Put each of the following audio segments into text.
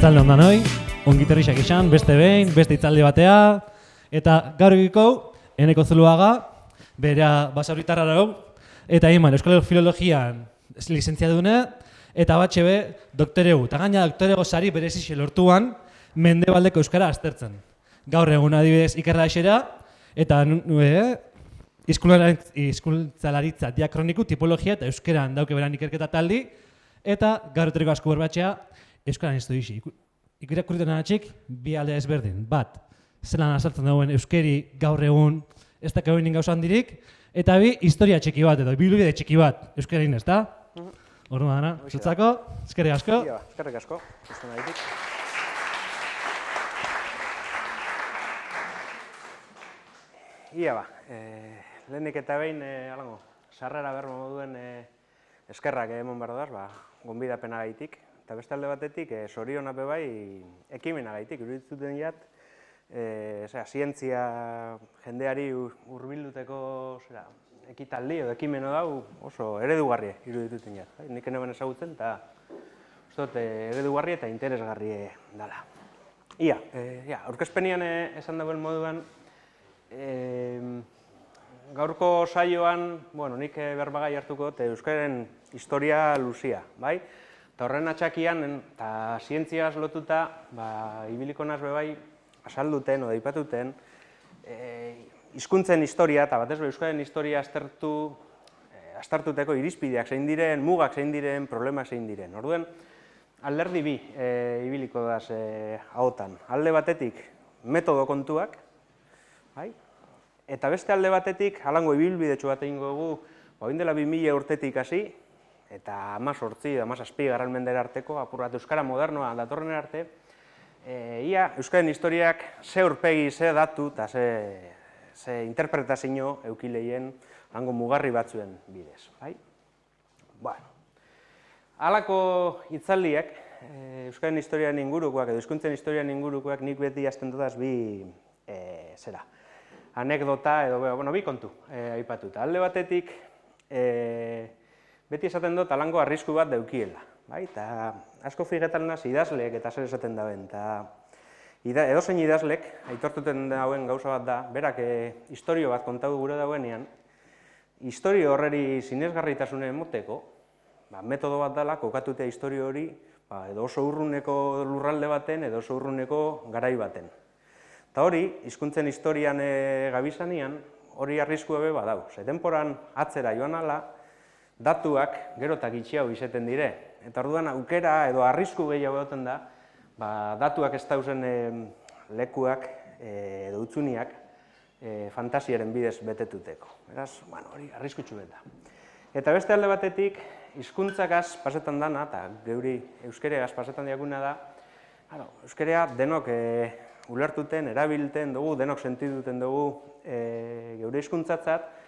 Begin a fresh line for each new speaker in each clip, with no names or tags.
Arratzalde ondan hoi, ongitorrixak izan, beste behin, beste itzaldi batea, eta gaur egiko, Eneko Zuluaga, bera basauritarra dago, eta iman Euskal Filologian lizentziadune, eta batxe be, doktoregu, eta gaina doktorego sari berezixe lortuan, Mendebaldeko euskara aztertzen. Gaur egun adibidez ikerra esera, eta hizkuntzalaritza diakroniku, tipologia eta euskeran dauke beran ikerketa taldi, eta gaur etorriko asko berbatxea, euskaran iztu dixi. Irakurritan atxik, bi alde ezberdin. Bat, zelan azaltzen dagoen euskeri gaur egun ez da kegoinin gauza handirik, eta bi, historia txiki bat edo, bilbide txiki bat euskarin ez da? Orduan dana, zutzako, eskerrik asko.
Eskerrik asko, usten daitik. Ia ba, lehenik eta behin, alango, sarrera berma moduen eskerrak emon behar daz, gonbidapena gaitik. Eta beste alde batetik, sorion ape bai, ekimena gaitik, iruditzuten jat, zientzia jendeari urbilduteko ekitaldi edo ekimeno dau oso eredugarri irudituten jat. Nik enoben ezagutzen eta eredugarri eta interesgarri dela. Ia, aurkezpenian esan dagoen moduan, gaurko saioan, nik berbagai hartuko dut euskaren historia luzia, bai? Eta horren atxakian, eta zientziaz lotuta, ibiliko naz bebai, asalduten, oda ipatuten, hizkuntzen historia, eta batez be euskaren historia aztertuteko irizpideak zein diren, mugak zein diren, problemak zein diren. Orduen, alderdi bi ibiliko daz ahotan. Alde batetik, metodo kontuak, eta beste alde batetik, halango ibilbidetxo bat egingo dugu, oin dela 2000 urtetik hasi, eta 18, 17 garran mendera arteko, apur bat euskara modernoa datorren arte, ia euskaren historiak ze urpegi, ze datu eta ze interpretazio eukileien hango mugarri batzuen bidez. Halako hitzaldiak, euskaren historiaren ingurukoak edo hizkuntzen historiaren ingurukoak nik beti hasten dudaz bi anekdota edo bi kontu aipatuta. Alde batetik, beti esaten dut alango arrisku bat daukiela. Eta asko figetan naz idazleek eta zer esaten dauen. Edozein idazlek, aitortuten dauen gauza bat da, berak historio bat kontatu gure dauenean, historio horreri sinesgarritasune emoteko, metodo bat dela kokatutea historio hori edo oso urruneko lurralde baten edo oso urruneko garai baten. Eta hori, hizkuntzen historian gabizanean, hori arrisku ebe badau. Denporan atzera joan ala, datuak gero eta gitxiago izeten dire. Eta orduan aukera edo arrisku gehiago egoten da, datuak ez dauzen lekuak edo utzuniak fantasiaren bidez betetuteko. Beraz, hori arriskutsu da. Eta beste alde batetik, hizkuntzakaz pasetan dana, eta geuri euskeregaz pasetan diaguna da, euskerea denok ulertuten, erabilten dugu, denok sentiduten dugu geure hizkuntzatzat,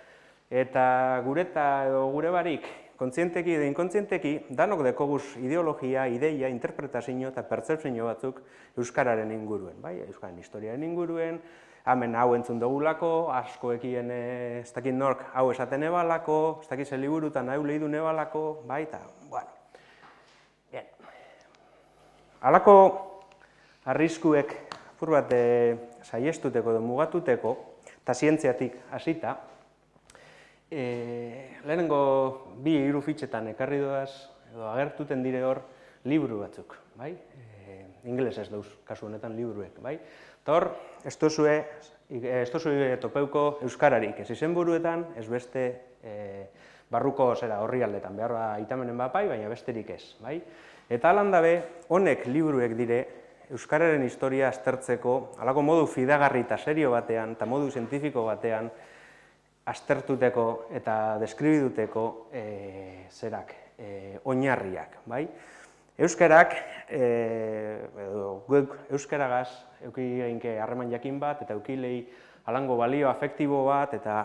eta gureta edo gure barik, kontzienteki edo inkontzienteki, danok dekoguz ideologia, ideia, interpretazio eta pertzepzio batzuk euskararen inguruen. Euskaren historiaren inguruen, hemen hau entzun dugulako, askoekien ez dakit nork hau esaten ebalako, ez dakit ze liburutan hau lehidu ebalako, eta, halako arriskuek apur bat saiestuteko edo mugatuteko, eta zientziatik hasita, lehenengo bi hiru fitxetan ekarri doaz, edo agertuten dire hor, liburu batzuk, ingeles ez dauz, kasu honetan liburuek, eta hor, ez duzue topeuko euskararik, ez izenburuetan, ez beste barruko horri aldetan, behar aitamenen bapai, baina besterik ez, eta alan dabe, honek liburuek dire, euskararen historia aztertzeko, halako modu fidagarri eta serio batean, eta modu zientifiko batean, aztertuteko eta deskribiduteko oinarriak. Euskarak, euskaragaz, eukileinke harreman jakin bat, eta eukilei halango balio afektibo bat, eta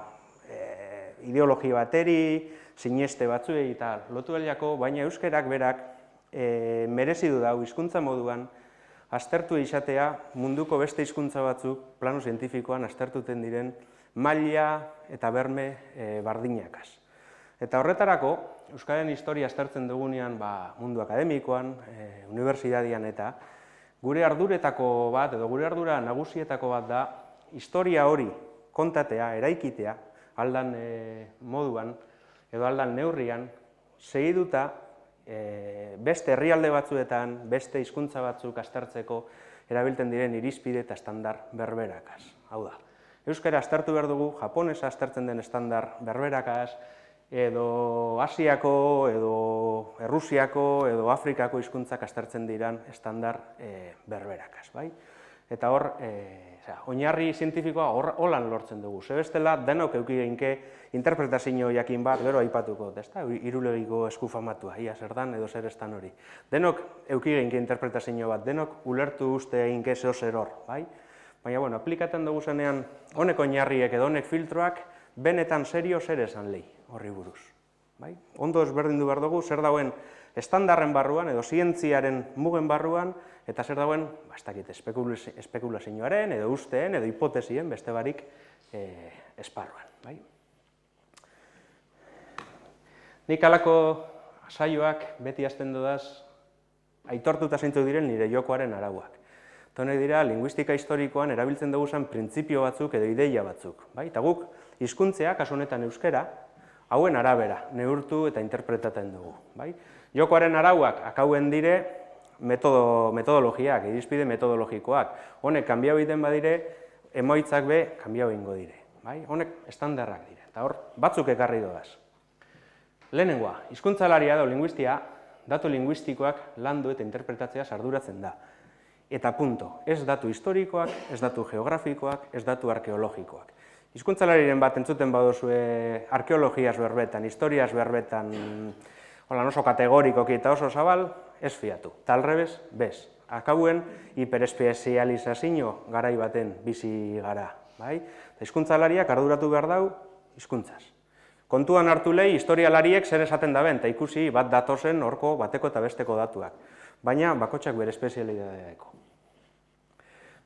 ideologia bateri, sineste batzuei eta lotu beliako, baina euskarak berak merezi du dau hizkuntza moduan, aztertu izatea munduko beste hizkuntza batzuk plano zientifikoan aztertuten diren maila eta berme bardinakaz. Eta horretarako, Euskararen historia aztertzen dugunean mundu akademikoan, unibertsitatean eta gure arduretako bat, edo gure ardura nagusietako bat da, historia hori kontatea, eraikitea, aldan moduan, edo aldan neurrian, segiduta beste herrialde batzuetan, beste hizkuntza batzuk aztertzeko erabiltzen diren irizpide eta estandar berberakaz. Hau da, euskara aztertu behar dugu, japonesa aztertzen den estandar berberakaz, edo Asiako, edo Errusiako, edo Afrikako hizkuntzak aztertzen diran estandar berberakaz, bai? Eta hor, oinarri zientifikoa holan lortzen dugu. Zebestela, denok eduki geinke interpretazio jakin bat, gero aipatuko, ezta? Irulegiko eskufamatua, ia zer dan edo zer estan hori. Denok eduki geinke interpretazio bat, denok ulertu uste geinke zeo zer hor, bai? Baina, bueno, aplikatzen dugu zenean, honek oinarriek edo honek filtroak, benetan serio zer esan lehi horri buruz. Bai? Ondo ezberdindu behar dugu, zer dauen estandarren barruan, edo zientziaren mugen barruan, eta zer dauen, ez dakit, espekulazioaren, edo usteen, edo hipotesien, beste barik esparruan. Bai? Nik halako saioak beti hasten dudaz, aitortuta zeintzuk diren nire jokoaren arauak. Honek dira, linguistika historikoan erabiltzen dugu zen printzipio batzuk edo ideia batzuk. Bai? Eta guk, hizkuntzea, kasu honetan euskara, hauen arabera, neurtu eta interpretatzen dugu. Bai? Jokoaren arauak akauen dire metodologiak, irizpide metodologikoak. Honek kanbiau egiten badire, emoitzak be kanbiau egingo dire. Bai? Honek estandarrak dire. Eta hor, batzuk ekarri dodaz. Lehenengoa, hizkuntzalaria edo linguistia, datu linguistikoak landu eta interpretatzea arduratzen da. Eta punto. Ez datu historikoak, ez datu geografikoak, ez datu arkeologikoak. Hizkuntzalariren bat entzuten baduzue arkeologiaz berbetan, historiaz berbetan, oso kategorikoki eta oso zabal, ez fiatu. Talrebez, bez. Akabuen hiperespezializazio garai baten bizi gara. Bai? Hizkuntzalariak arduratu behar dau hizkuntzaz. Kontuan hartu lehi, historialariek zer esaten daben, eta ikusi bat datozen horko bateko eta besteko datuak. Baina bakotxak bere espezialitateako.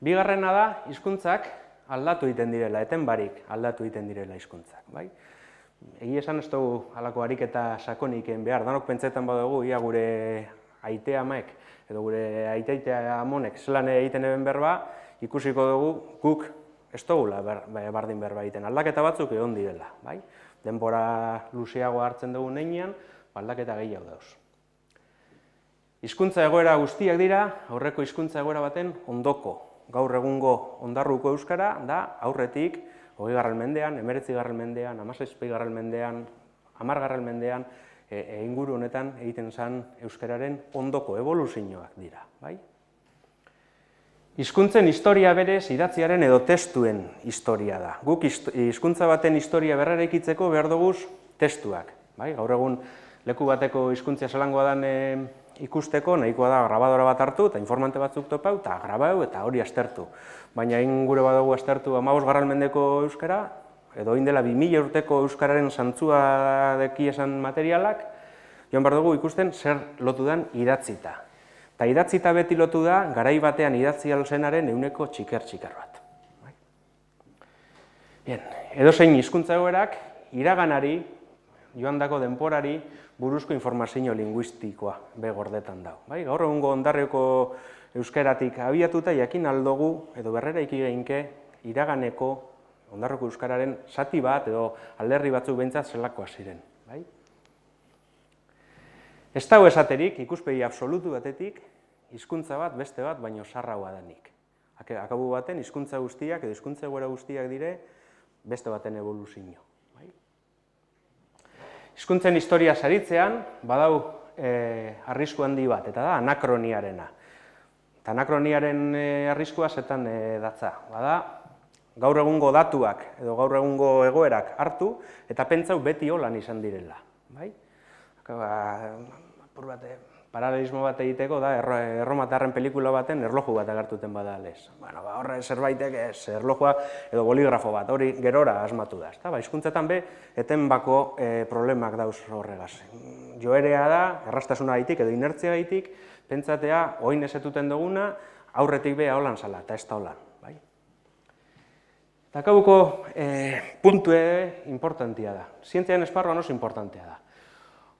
Bigarrena da, hizkuntzak aldatu egiten direla, eten barik aldatu egiten direla hizkuntzak. Bai? Egi esan ez dugu halako ariketa sakoniken behar, danok pentsetan badugu, ia gure aite amaek, edo gure aiteitea amonek zelan egiten eben berba, ikusiko dugu guk ez dugula bardin berba egiten, aldaketa batzuk egon direla. Bai? Denbora luzeago hartzen dugu neinean, aldaketa gehiago dauz. Hizkuntza egoera guztiak dira, aurreko hizkuntza egoera baten ondoko. Gaur egungo ondarruko euskara da aurretik 20. mendean, 19. mendean, 17. mendean, 10. mendean, inguru honetan egiten zen euskararen ondoko evoluzioak dira. Bai? Hizkuntzen historia berez idatziaren edo testuen historia da. Guk hizkuntza baten historia berreraikitzeko behar duguz testuak. Bai? Gaur egun leku bateko hizkuntzia zelangoa den ikusteko, nahikoa da grabadora bat hartu eta informante batzuk topau, eta grabau eta hori aztertu. Baina gure badugu aztertu 15. mendeko euskara, edo indela 2000 urteko euskararen zantzua deki esan materialak, joan behar dugu ikusten zer lotu den idatzita. Eta idatzita beti lotu da, garai batean idatzi alzenaren euneko txiker bat. Edozein hizkuntza egoerak, iraganari, joandako denporari, buruzko informazio linguistikoa begordetan dago. Gaur egungo ondarreko euskaratik abiatuta jakin aldogu, edo berreraiki geinke, iraganeko ondarreko euskararen zati bat, edo alderri batzuk behintzat zelakoa ziren. Ez dago esaterik, ikuspegi absolutu batetik, hizkuntza bat, beste bat, baino sarragoa denik. Akabu baten, hizkuntza guztiak, edo hizkuntza egoera guztiak dire, beste baten evoluzio. Hizkuntzen historia saritzean, badau arrisku handi bat, eta da anakroniarena. Eta anakroniaren arriskua zetan datza. Bada, gaur egungo datuak edo gaur egungo egoerak hartu, eta pentsau beti holan izan direla. Paralelismo bat egiteko da, erromatarren pelikula baten erloju bat agertuten bada lez. Horre zerbaitek ez, erlojua edo boligrafo bat, hori gerora asmatu da. Hizkuntzetan be, etenbako problemak dauz horregaz. Joerea da, errastasuna gaitik edo inertzia gaitik, pentsatea, oin ezetuten duguna, aurretik beha holan zala, eta ez da holan. Eta akabuko puntue importantia da. Zientziaren esparruan oso importantea da.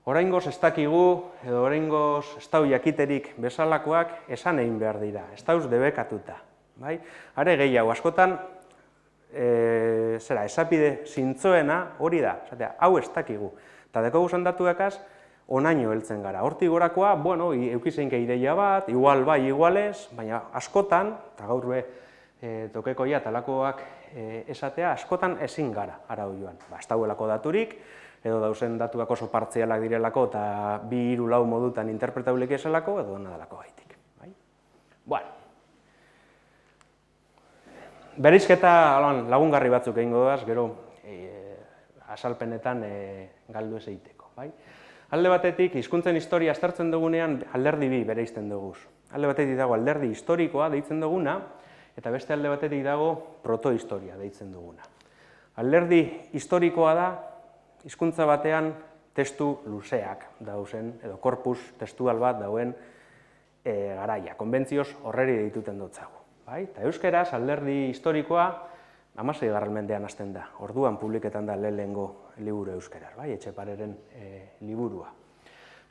oraingoz ez dakigu, edo oraingoz ez dau jakiterik bezalakoak esan egin behar dira, ez dauz debekatuta. Bai? Are gehiago, askotan, esapide zintzoena hori da, hau ez dakigu. Eta dekogu datuekaz, onaino heltzen gara. Hortik gorakoa, bueno, eukizeinke ideia bat, igual bai, igual ez, baina askotan, eta gaur tokekoia talakoak esatea, askotan ezin gara arau joan. Ez dauelako daturik, edo dauzen datuak oso partzialak direlako eta 2-3 modutan interpretabilik esalako, edo nadalako gaitik. Bueno. Bereizketa lagungarri batzuk egingo daz, gero azalpenetan galdu ez egiteko. Alde batetik, hizkuntzen historia aztertzen dugunean alderdi bi bereizten duguz. Alde batetik dago alderdi historikoa deitzen duguna, eta beste alde batetik dago protohistoria deitzen duguna. Alderdi historikoa da, hizkuntza batean testu luzeak dauzen, edo korpus testual bat dauen garaia, konbentzioz horreri deituten dutzagu. Eta euskeraz, alderdi historikoa 16. mendean hasten da, orduan publiketan da lehenengo liburu euskeraz, Etxepareren liburua.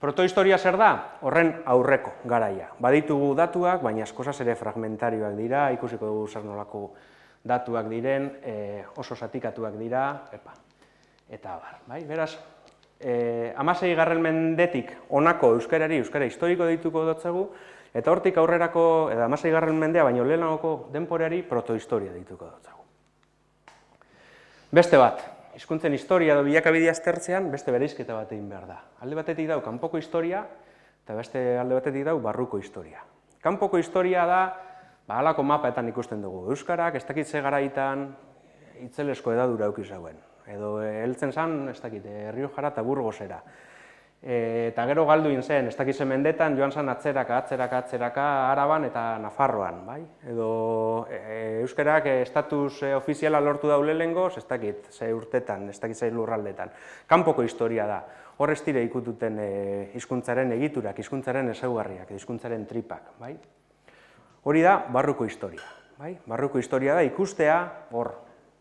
Protohistoria zer da? Horren aurreko garaia. Baditugu datuak, baina askozaz ere fragmentarioak dira, ikusiko dugu zer nolako datuak diren, oso zatikatuak dira, eta abar. Beraz, 16. mendetik honako euskarari, euskara historiko deituko dutzagu, eta hortik aurrerako, 16. mendea, baino lehenagoko denporari protohistoria deituko dutzagu. Beste bat, hizkuntzen historia edo bilakabidea aztertzean, beste bereizketa bat egin behar da. Alde batetik dau kanpoko historia, eta beste alde batetik dau barruko historia. Kanpoko historia da, halako mapaetan ikusten dugu. Euskarak, ez dakit ze garaitan, itzelesko edadura eukizauen. Edo heltzen zan, ez dakit, Riojara eta Burgosera. Eta gero galduin zen, ez dakit ze mendetan, joan zan atzeraka Araban eta Nafarroan. Edo euskarak estatus ofiziala lortu daule lehengoz, ez dakit ze urtetan, ez dakit ze lurraldetan. Kanpoko historia da. Hor ez dire ikututen hizkuntzaren egiturak, hizkuntzaren ezaugarriak, hizkuntzaren tripak. Hori da barruko historia. Barruko historia da ikustea, hor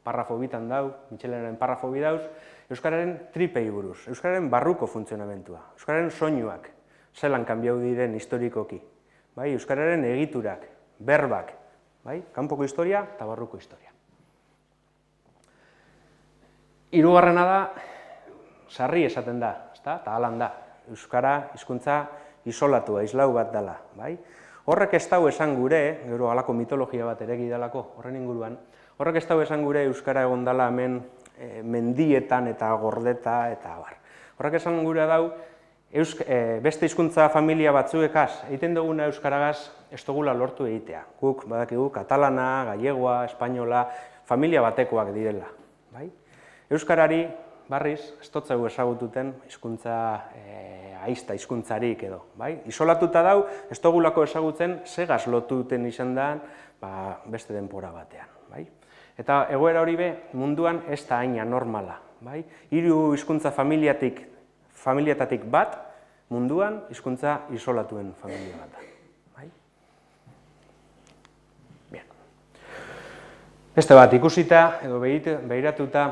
parrafo bitan dau, Mitxelenaren parrafo bi dauz, euskararen tripei buruz, euskararen barruko funtzionamentua, euskararen soinuak, zelan kanbiau diren historikoki, euskararen egiturak, berbak, kanpoko historia eta barruko historia. Hirugarrena da, sarri esaten da, eta halan da, euskara hizkuntza isolatua, islau bat dela. Horrek ez dau esan gure, gero halako mitologia bat ere gidalako horren inguruan, horrek ez dau esan gure euskara egon dela hemen mendietan eta gordeta eta abar. Horrek esan gure dau, beste hizkuntza familia batzuekaz, egiten duguna euskaragaz ez dugula lortu egitea. Guk, badakigu, katalana, gallegoa, espainola, familia batekoak direla. Euskarari, barriz, ez dotzegu ezagututen hizkuntza aizta hizkuntzarik edo. Isolatuta dau, ez dugulako ezagutzen segaz lotuten izan da beste denpora batean. Eta egoera hori be, munduan ez da haina normala. 3 hizkuntza familiatatik bat, munduan hizkuntza isolatuen familia bat da. Beste bat, ikusita edo behiratuta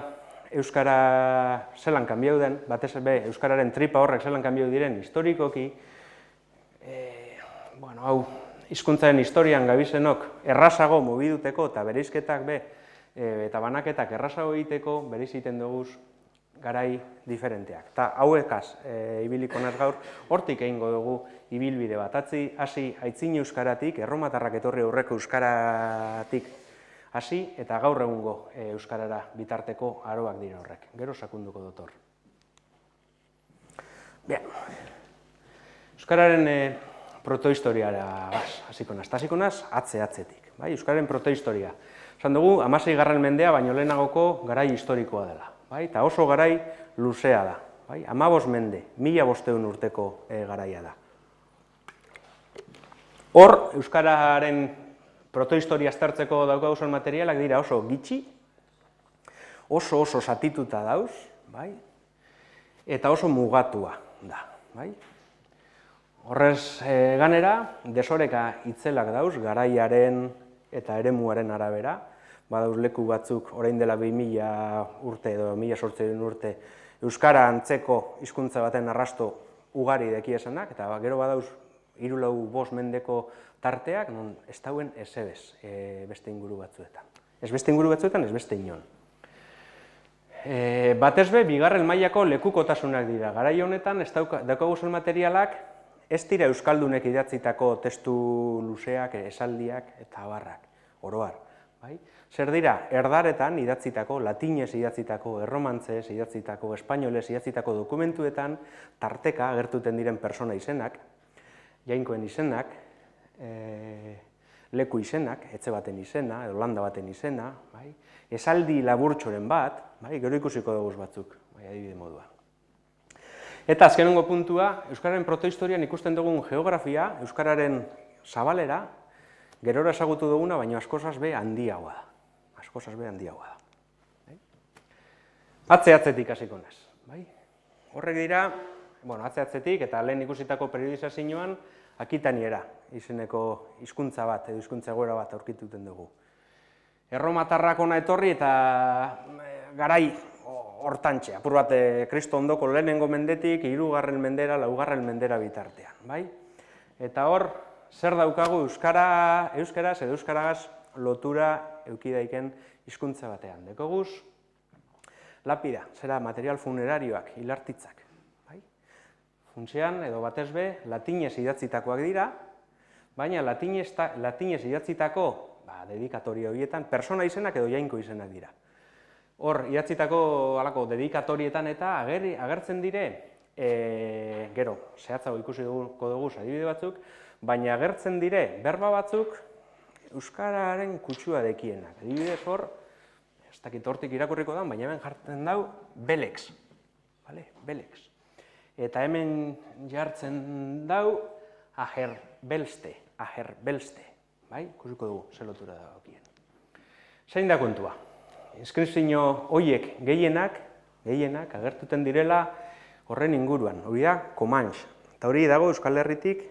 euskara zelan kanbiau den, batez be, euskararen tripa horrek zelan kanbiau diren historikoki, hau, hizkuntzaren historian gabizenok errazago mugiduteko eta bereizketak be, eta banaketak errazago egiteko bereiz egiten duguz garai diferenteak. Eta hauekaz ibiliko naz gaur, hortik egingo dugu ibilbide bat. Hasi aitzin euskaratik, erromatarrak etorri aurreko euskaratik hasi, eta gaur egungo euskarara bitarteko aroak dira horrek. Gero sakunduko dut hor. Euskararen protohistoriara hasiko naz, atzetik. Euskararen protohistoria. Esan dugu, 16. mendea baino lehenagoko garai historikoa dela. Eta oso garai luzea da. 15 mende, 1500 urteko garaia da. Hor, euskararen protohistoria aztertzeko daukaguzon materialak dira oso gitxi, oso zatituta dauz, eta oso mugatua da. Horrez ganera, desoreka itzelak dauz, garaiaren eta eremuaren arabera, badauz leku batzuk orain dela 2000 urte edo 1800 urte euskara antzeko hizkuntza baten arrasto ugari deki esanak, eta gero badauz 3-4 mendeko tarteak, non ez dauen ezebez beste inguru batzuetan. Ez beste inguru batzuetan, ez beste inon. Batez be, bigarren mailako lekukotasunak dira. Garai honetan, daukagu zen materialak, ez dira euskaldunek idatzitako testu luzeak, esaldiak eta abarrak, oroar. Zer dira, erdaretan idatzitako, latinez idatzitako, erromantzez idatzitako, espainolez idatzitako dokumentuetan, tarteka agertuten diren persona izenak, jainkoen izenak, leku izenak, etxe baten izena, edo landa baten izena, esaldi laburtxoren bat, gero ikusiko dugu batzuk, adibide moduan. Eta azkenengo puntua, euskararen protohistorian ikusten dugun geografia, euskararen zabalera, gerora ezagutu duguna, baina askozaz be handiagoa da. Askozaz be handiagoa da. Atze-atzetik hasiko naiz. Horrek dira, atze-atzetik eta lehen ikusitako periodizazioan, Akitaniera izeneko hizkuntza bat, edo hizkuntza egoera bat aurkituten dugu. Erromatarrak hona etorri eta garai hortantxe, apur bat Kristo ondoko lehenengo mendetik, 3. mendera, 4. mendera bitartean. Eta hor, zer daukagu euskaraz edo euskaragaz lotura eukidaiken hizkuntza batean. Dekoguz, lapida, zera material funerarioak, hilartitzak. Funtsean, edo batez be, latinez idatzitakoak dira, baina latinez idatzitako dedikatorio horietan, persona izenak edo jainko izenak dira. Hor, idatzitako alako dedikatorietan eta agertzen dire, gero, zehatzago ikusi dugu adibide batzuk, baina agertzen dire berba batzuk euskararen kutsua dekienak. Adibidez hor, ez dakit hortik irakurriko da, baina hemen jartzen dau Belex. Belex. Eta hemen jartzen dau Ajerbelste. Ikusiko dugu, ze lotura daukien. Zein da kontua? Inskripzio horiek gehienak agertuten direla horren inguruan. Hori da, Comanche. Eta hori dago Euskal Herritik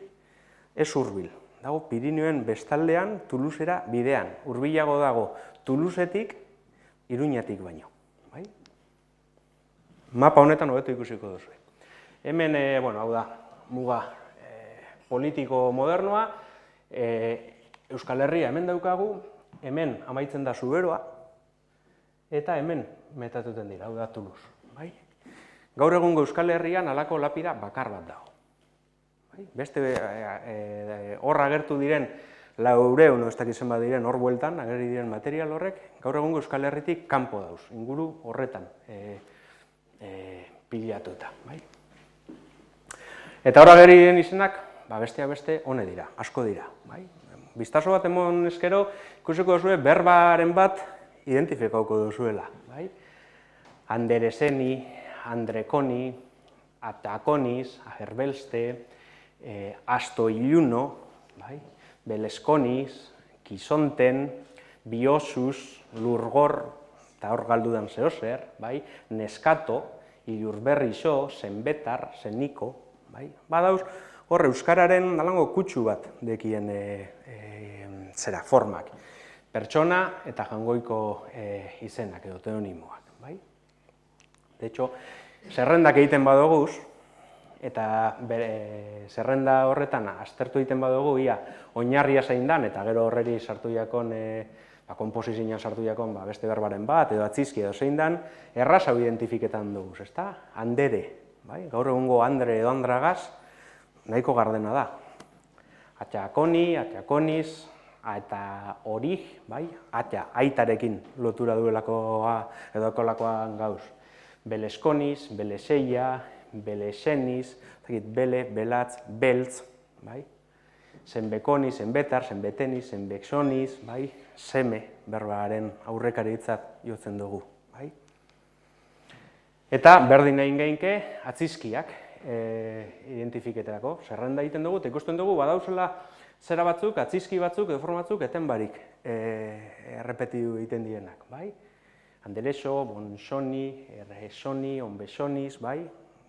ez hurbil. Dago Pirinioen bestaldean, Toulousera bidean. Hurbilago dago Toulousetik, Iruñatik baino. Mapa honetan hobeto ikusiko duzu. Hemen, hau da, muga politiko modernoa, Euskal Herria hemen daukagu, hemen amaitzen da Zuberoa, eta hemen metatuten dira, hau da Toulouse. Gaur egungo Euskal Herrian halako lapida bakar bat dago. Beste hor agertu diren 400, ez dakizen bat diren hor bueltan, agerri diren material horrek, gaur egungo Euskal Herritik kanpo dauz, inguru horretan pilatuta. Eta hor agerri diren izenak, besteak beste, hone dira, asko dira. Bistazo bat emon eskero, ikusiko duzue berbaren bat identifikauko duzuela. Andereseni, Andrekoni, Atakonis, Ajerbelste, Astoiluno, Beleskonis, Kisonten, Biosus, Lurgor, eta hor galdudan zehozer, Neskato, Ilurberrixo, Zenbetar, Zeniko, badauz, hor euskararen nalango kutsu bat dekien formak. Pertsona eta jangoiko izenak edo teonimoak. De hecho, zerrendak egiten badoguz, eta zerrenda horretan aztertu egiten badugu, ia oinarria zein dan, eta gero horreri sartu jakon, konposizioan sartu jakon beste berbaren bat, edo atzizki edo zein dan, erraz hau identifiketan dugu, ezta? Andere, gaur egungo Andre edo Andragaz, nahiko gardena da. Atxakoni, Atxakoniz, eta horik, aitarekin lotura duelakoa edo ekolakoan gauz. Beleskoniz, Beleseia, Beleseniz, Bele, Belatz, Beltz, Zenbekoniz, Zenbetar, Zenbeteniz, Zenbeksoniz, Seme berbaren aurrekaritzat jotzen dugu. Eta berdin egin geinke atzizkiak identifiketarako. Zerrenda egiten dugu, eta ikusten dugu, badauzela zera batzuk, atzizki batzuk, edo forma batzuk, eten barik errepetidu egiten dienak. Anderexo, Bonsoni, Erresoni, Onbesoniz,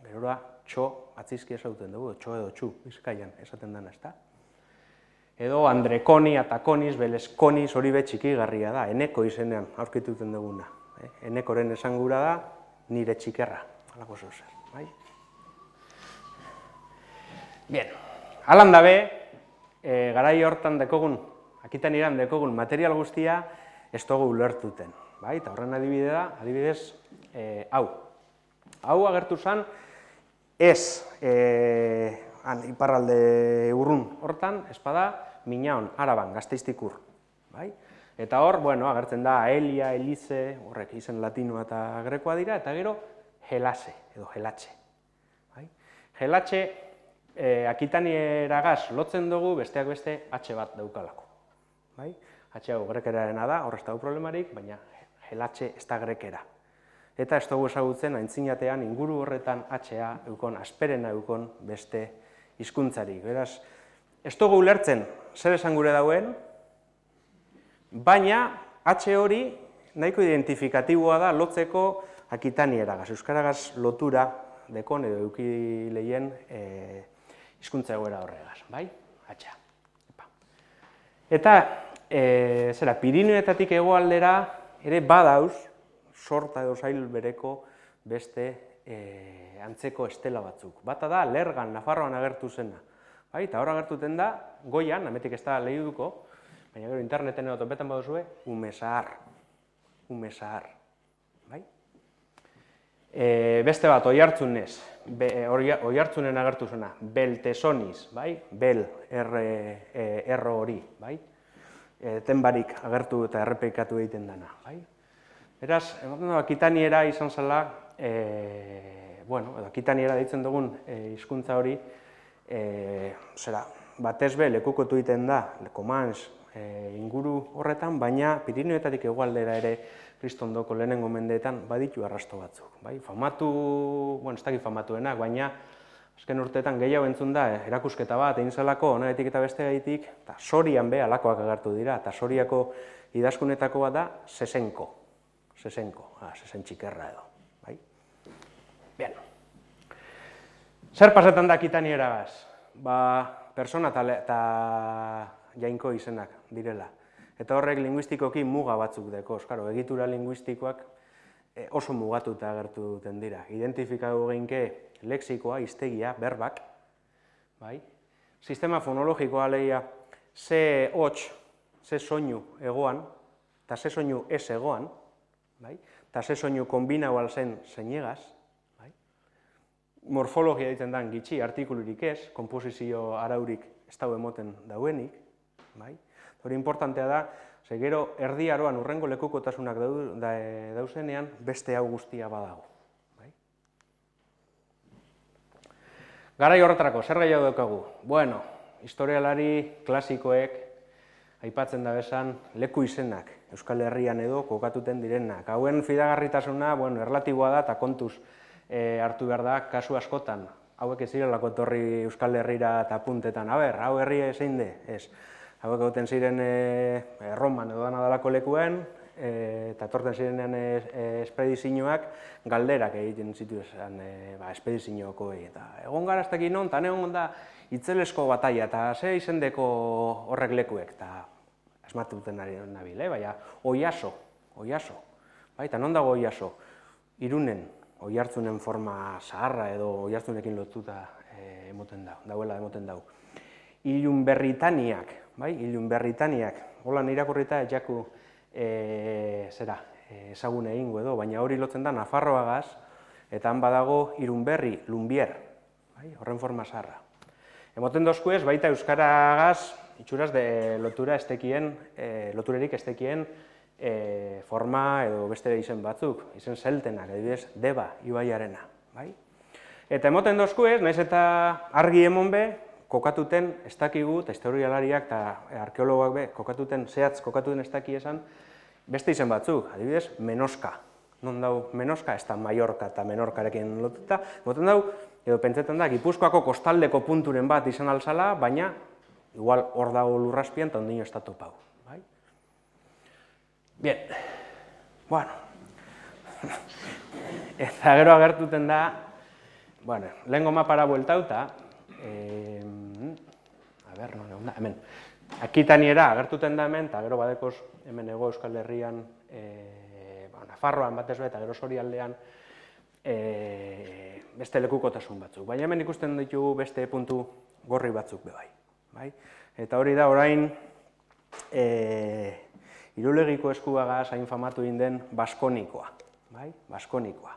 gerora txo atzizki esauten dugu, txo edo txu, bizkaian esaten dena, ezta? Edo Andrekoni, Atakoniz, Beleskoniz, hori be txikigarria da, eneko izenean aurkituten duguna. Enekoren esangura da, nire txikerra, halako zeuzer, bai? Bien, halan dabe, garai hortan dekogun, Akitanieran dekogun material guztia ez dugu ulertuten, bai? Eta horren adibidez, hau. Hau agertu zen, ez iparralde urrun hortan, espada, Minaon, Araban, Gasteiztikur, bai? Eta hor, bueno, agertzen da Aelia, Elize, horrek izen latinoa eta grekoa dira, eta gero Helase, edo Helatxe, bai? Helatxe, Akitanieragaz lotzen dugu, besteak beste, H bat daukalako, bai? H hau grekerarena da, hor ez dago problemarik, baina Helatxe ez da grekera. Eta ez dugu ezagutzen, aintzinatean, inguru horretan H-a eukon, asperena eukon beste hizkuntzarik. Beraz, ez dugu ulertzen zer esan gure dauen, baina H hori nahiko identifikatiboa da lotzeko Akitanieregaz, euskaragaz lotura dekon edo eduki lehien hizkuntza egoera horregaz, bai? H-a. Eta, Pirinioetatik hegoaldera ere badauz, sorta edo sail bereko beste antzeko estela batzuk. Bata da, Lergan, Nafarroan agertu zena. Bai, eta hor agertuten da, goian, hemetik ez da lehiduko, baina gero interneten edo topetan baduzue, Umezahar. Umezahar. Bai? Beste bat, Oiartzunez, Oiartzunen agertu zena, Beltesoniz, bai? Bel, erro hori, bai? Tenbarik agertu eta errepikatu egiten dena, bai? Beraz, ematen da, Akitaniera izan zela, edo Akitaniera deitzen dugun hizkuntza hori, batez be, lekukotu egiten da, Comans inguru horretan, baina Pirinioetatik hegoaldera ere Kristondoko lehenengo mendeetan baditu arrasto batzuk. Famatu, ez dakit famatuenak, baina azken urteetan gehiago entzun da, erakusketa bat, egin zelako, honegatik eta beste gaitik, eta Sorian be, alakoak agertu dira, eta Soriako idazkunetako bat da, Sesenko. Sesentxikerra edo, bai? Bien. Zer pasetan da Akitanieregaz? Persona eta jainko izenak direla. Eta horrek linguistikoki muga batzuk deko, egitura linguistikoak oso mugatuta agertu duten dira. Identifikatu geinke lexikoa, hiztegia, berbak, bai? Sistema fonologikoa lehia, ze hots, ze soinu egoan, eta ze soinu ez egoan, eta ze soinu kombinau alzen zeinegaz, morfologia ditzen den gitxi, artikulurik ez, komposizio araurik ez dago emoten dauenik, hori importantea da, ze gero erdi aroan urrengo lekukotasunak dauzenean beste hau guztia badago. Garai horretarako, zer gehiago daukagu? Bueno, historialari klasikoek aipatzen da bezan leku izenak, Euskal Herrian edo kokatuten direnak. Hauen fidagarritasuna, erlatiboa da eta kontuz hartu behar da kasu askotan. Hauek ez zirelako etorri Euskal Herrira eta puntetan. Hau herria zein de? Ez. Hauek gauten ziren Roman edo danadalako lekuen, eta etorten zirenean espedizioak galderak egiten zituen espediziokoei. Egon gara ez dakit non, eta egon da Itzelesko bataia, eta ze izendeko horrek lekuek, eta asmatuten nabil, baina Oiaso, eta non dago Oiaso? Irunen, Oiartzunen forma zaharra edo Oiartzunekin lotuta dauela emoten dau. Ilun Berritaniak, holan irakurrita jaku ezagun egingo edo, baina hori lotzen da Nafarroagaz, eta han badago Irunberri, Lumbier, horren forma zaharra. Emoten dozkuez, baita Euskaragaz, itxuraz loturerik estekien forma edo beste izen batzuk, izen zeltenak, adibidez, Deba, ibaiarena. Eta emoten dozkuez, nahiz eta argi emon be, kokatuten ez dakigu, eta historialariak eta arkeologoak be, zehatz kokatuten ez daki esan, beste izen batzuk, adibidez, Menoska. Non dau Menoska, ez da Mallorca eta Menorkarekin lotuta, emoten dau, edo pentsetan da, Gipuzkoako kostaldeko punturen bat izan alzala, baina igual hor dago lurraspian eta ondino ez da topau. Bien, bueno, eta gero agertuten da, lehengo mapara bueltauta, hemen, Akitaniera agertuten da hemen, eta gero badekoz hemen Hego Euskal Herrian, Nafarroan batez be, eta gero Sorialdean, beste lekukotasun batzuk. Baina hemen ikusten ditugu beste puntu gorri batzuk bai. Eta hori da orain Irulegiko Eskuagaz hain famatu egin den baskonikoa, bai? Baskonikoa.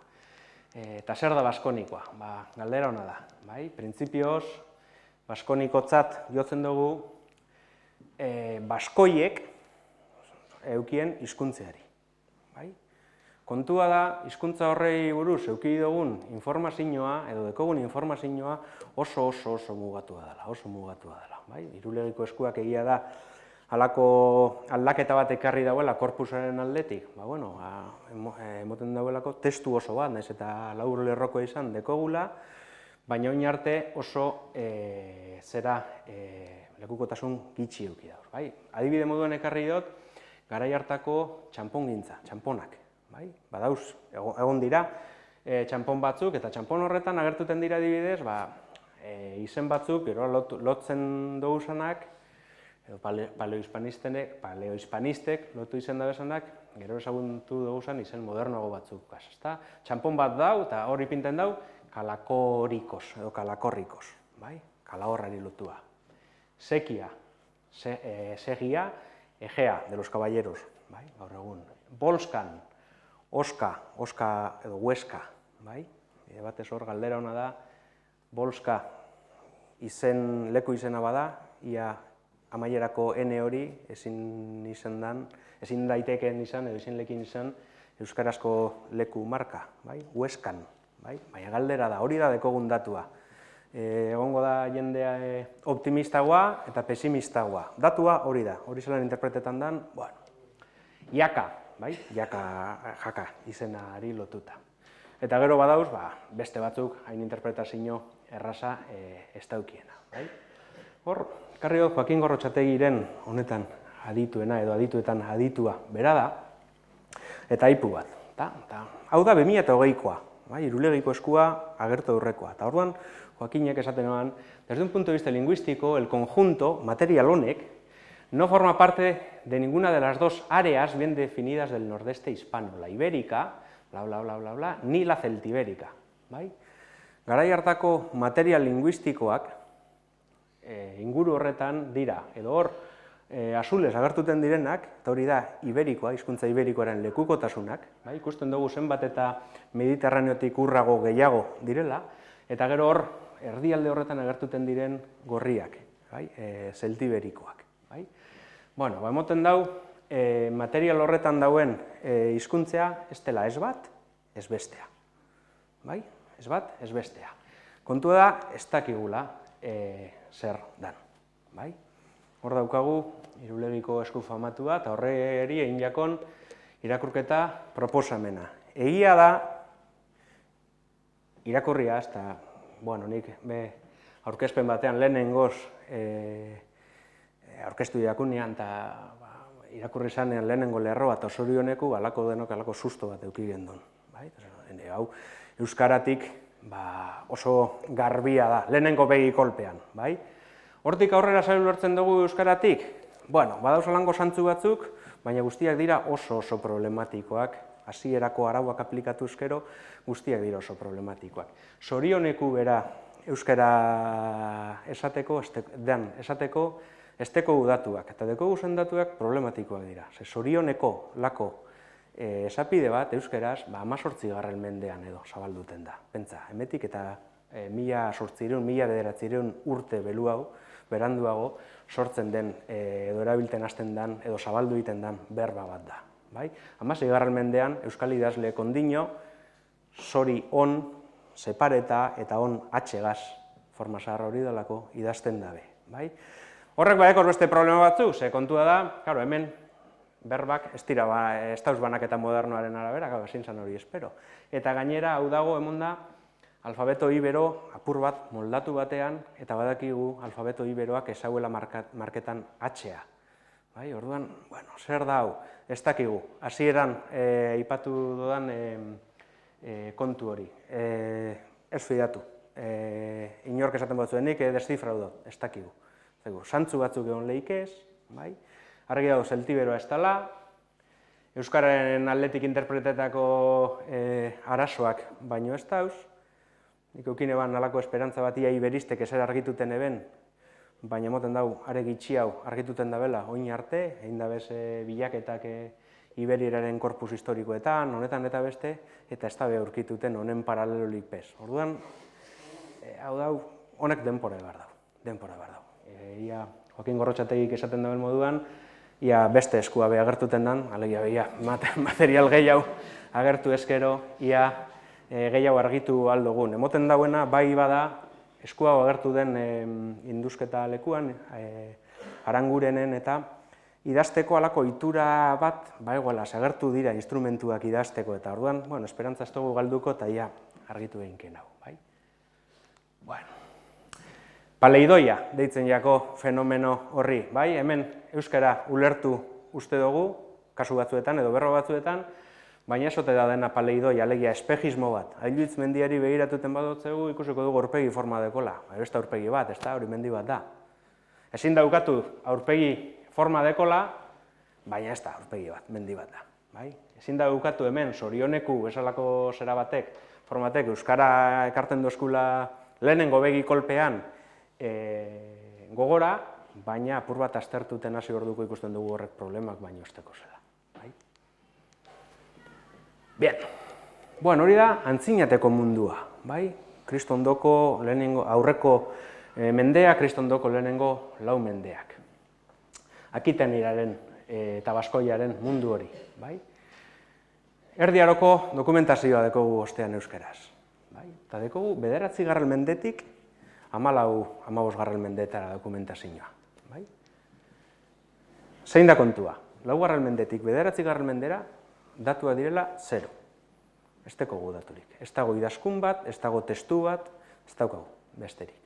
Eta zer da baskonikoa? Galdera ona da, bai? Printzipioz, baskonikotzat jotzen dugu baskoiek eukien hizkuntzeari, bai? Kontua da, hizkuntza horrei buruz euki dugun informazioa edo dekogun informazioa oso mugatua dela, bai? Irulegiko Eskuak egia da halako aldaketa bat ekarri dauela korpusaren aldetik, emoten dauelako testu oso bat, nahiz eta labur lerrokoa izan dekogula, baina oin arte oso lekukotasun gitxi eduki dauz, bai? Adibide moduan ekarri dut, garai hartako txanpongintza, txanponak, bai? Badauz, egon dira txanpon batzuk, eta txanpon horretan agertuten dira adibidez, izen batzuk, gero lotzen dugusanak, edo paleohispanistek lotu izen dabezanak, gero ezaguntu duguzan izen modernoago batzuk. Txanpon bat dau, eta hori pinten dau, kalakorikos, edo kalakorrikos, kalahorrari lotua. Sekia, segia, egea, de los caballeros, gaur egun. Bolskan, oska edo hueska, batez hor galdera ona da, bolska leku izena bada, ia amaierako N hori ezin daitekeen izan, edo ezin lekin izan, euskarazko leku marka, hueskan, baina galdera da, hori da dekogun datua. Egongo da jendea optimistagoa eta pesimistagoa. Datua hori da, hori zelan interpretetan den, jaka, jaka izenari lotuta. Eta gero badauz, beste batzuk hain interpretazio erraza ez daukiena. Hor, ekarri dut Joakin Gorrotxategiren honetan adituena edo adituetan aditua bera da, eta aipu bat. Hau da 2008koa, Irulegiko Eskua agertu aurrekoa. Eta orduan, Joakinek esaten noan, desde un punto de vista lingüístico, el conjunto, material honek, no forma parte de ninguna de las dos áreas bien definidas del nordeste hispano, la ibérica, bla, bla, bla, bla, bla, ni la celtibérica. Garai hartako material lingüistikoak inguru horretan dira, edo hor azulez agertuten direnak, eta hori da iberikoa, hizkuntza iberikoaren lekukotasunak, ikusten dugu zenbat eta Mediterraneotik urrago gehiago direla, eta gero hor erdialde horretan agertuten diren gorriak, zeltiberikoak. Emoten dau, material horretan dauen hizkuntzea ez dela ez bat, ez bestea. Ez bat, ez bestea. Kontua da, ez dakigula zer dan. Hor daukagu, Irulegiko Esku famatua, eta horreri egin jakon irakurketa proposamena. Egia da, irakurria, eta nik aurkezpen batean lehenengoz aurkeztu irakunean, eta irakurri zanean lehenengo lerroa, eta Osorioneku alako denok alako susto bat eduki gendun. Hau, euskaratik oso garbia da, lehenengo begi kolpean. Hortik aurrera zail lortzen dugu euskaratik? Badauz alango zantzu batzuk, baina guztiak dira oso problematikoak, hasierako arauak aplikatuz gero, guztiak dira oso problematikoak. Zorioneku bera euskara esateko, ez teko datuak, eta deko guzen datuak problematikoak dira. Zorioneko lako esapide bat euskeraz 18. mendean edo zabalduten da. Pentsa, hemetik eta 1800 urte belu hau, beranduago, sortzen den edo erabilten hasten den edo zabaldu egiten den berba bat da. 16. mendean euskal idazleek ondino, zori on, separeta eta on atxegaz, forma zahar hori dalako idazten dabe. Horrek badekor beste problema batzu, ze kontua da, hemen berbak ez dauz banaketa modernoaren arabera, ezin zan hori espero. Eta gainera, hau dago, emonda, alfabeto ibero apur bat moldatu batean, eta badakigu alfabeto iberoak ezauela marketan atxea. Orduan, zer da hau, ez dakigu, hasieran aipatu dudan kontu hori. Ez fidatu, inork esaten batzuenik, descifrau dut, ez dakigu. Zantzu batzuk egon lehikez, argi dago zeltiberoa ez dela, euskararen aldetik interpretetako arazoak baino ez dauz, nik eukine ban nalako esperantza bat ia iberistek ezer argituten eben, baina moten dau, are gitxi hau argituten dabela, oin arte, egin dabez bilaketak Iberieraren korpus historikoetan, honetan eta beste, eta ez dabe aurkituten honen paralelolik pez. Orduan, hau dau, honek denpora behar dau. Ia, Joakin Gorrotxategik esaten dauen moduan, ia beste eskua be agertuten dan, alegia material gehiago agertu eskero, ia gehiago argitu aldogun. Emoten dauena, bai bada, eskua agertu den indusketa lekuan, Arangurenen eta idazteko alako itura bat, egoela, agertu dira instrumentuak idazteko, eta orduan, esperantza ez dugu galduko, eta ia argitu egin hau, bai? Paleidoia deitzen jako fenomeno horri, bai? Hemen euskara ulertu uste dugu, kasu batzuetan edo berro batzuetan, baina esote da dena paleidoia, alegia espejismo bat. Ailutz mendiari begiratuten badotzegu, ikusiko dugu aurpegi forma dekola. Beste aurpegi bat, ez da, hori mendi bat da. Ezin daukatu aurpegi forma dekola, baina ez da, aurpegi bat, mendi bat da. Ezin daukatu hemen, zorioneku, bezalako zera batek, formatek, euskara ekarten dozkula lehenengo begi kolpean gogora, baina apur bat aztertuten hasi orduko ikusten dugu horrek problemak baino esteko zela. Bien, hori da antzinateko mundua, kristondoko lehenengo, aurreko mendea, kristondoko lehenengo lau mendeak. Akiteniraren eta Baskoiaren mundu hori. Erdi Aroko dokumentazioa dekogu ostean euskaraz. Eta dekogu 9. mendetik 14. mendetara dokumentazioa. Zein da kontua? 4. mendetik 9. mendera datua direla 0. Ez dekogu daturik. Ez dago idazkun bat, ez dago testu bat, ez daukagu besterik.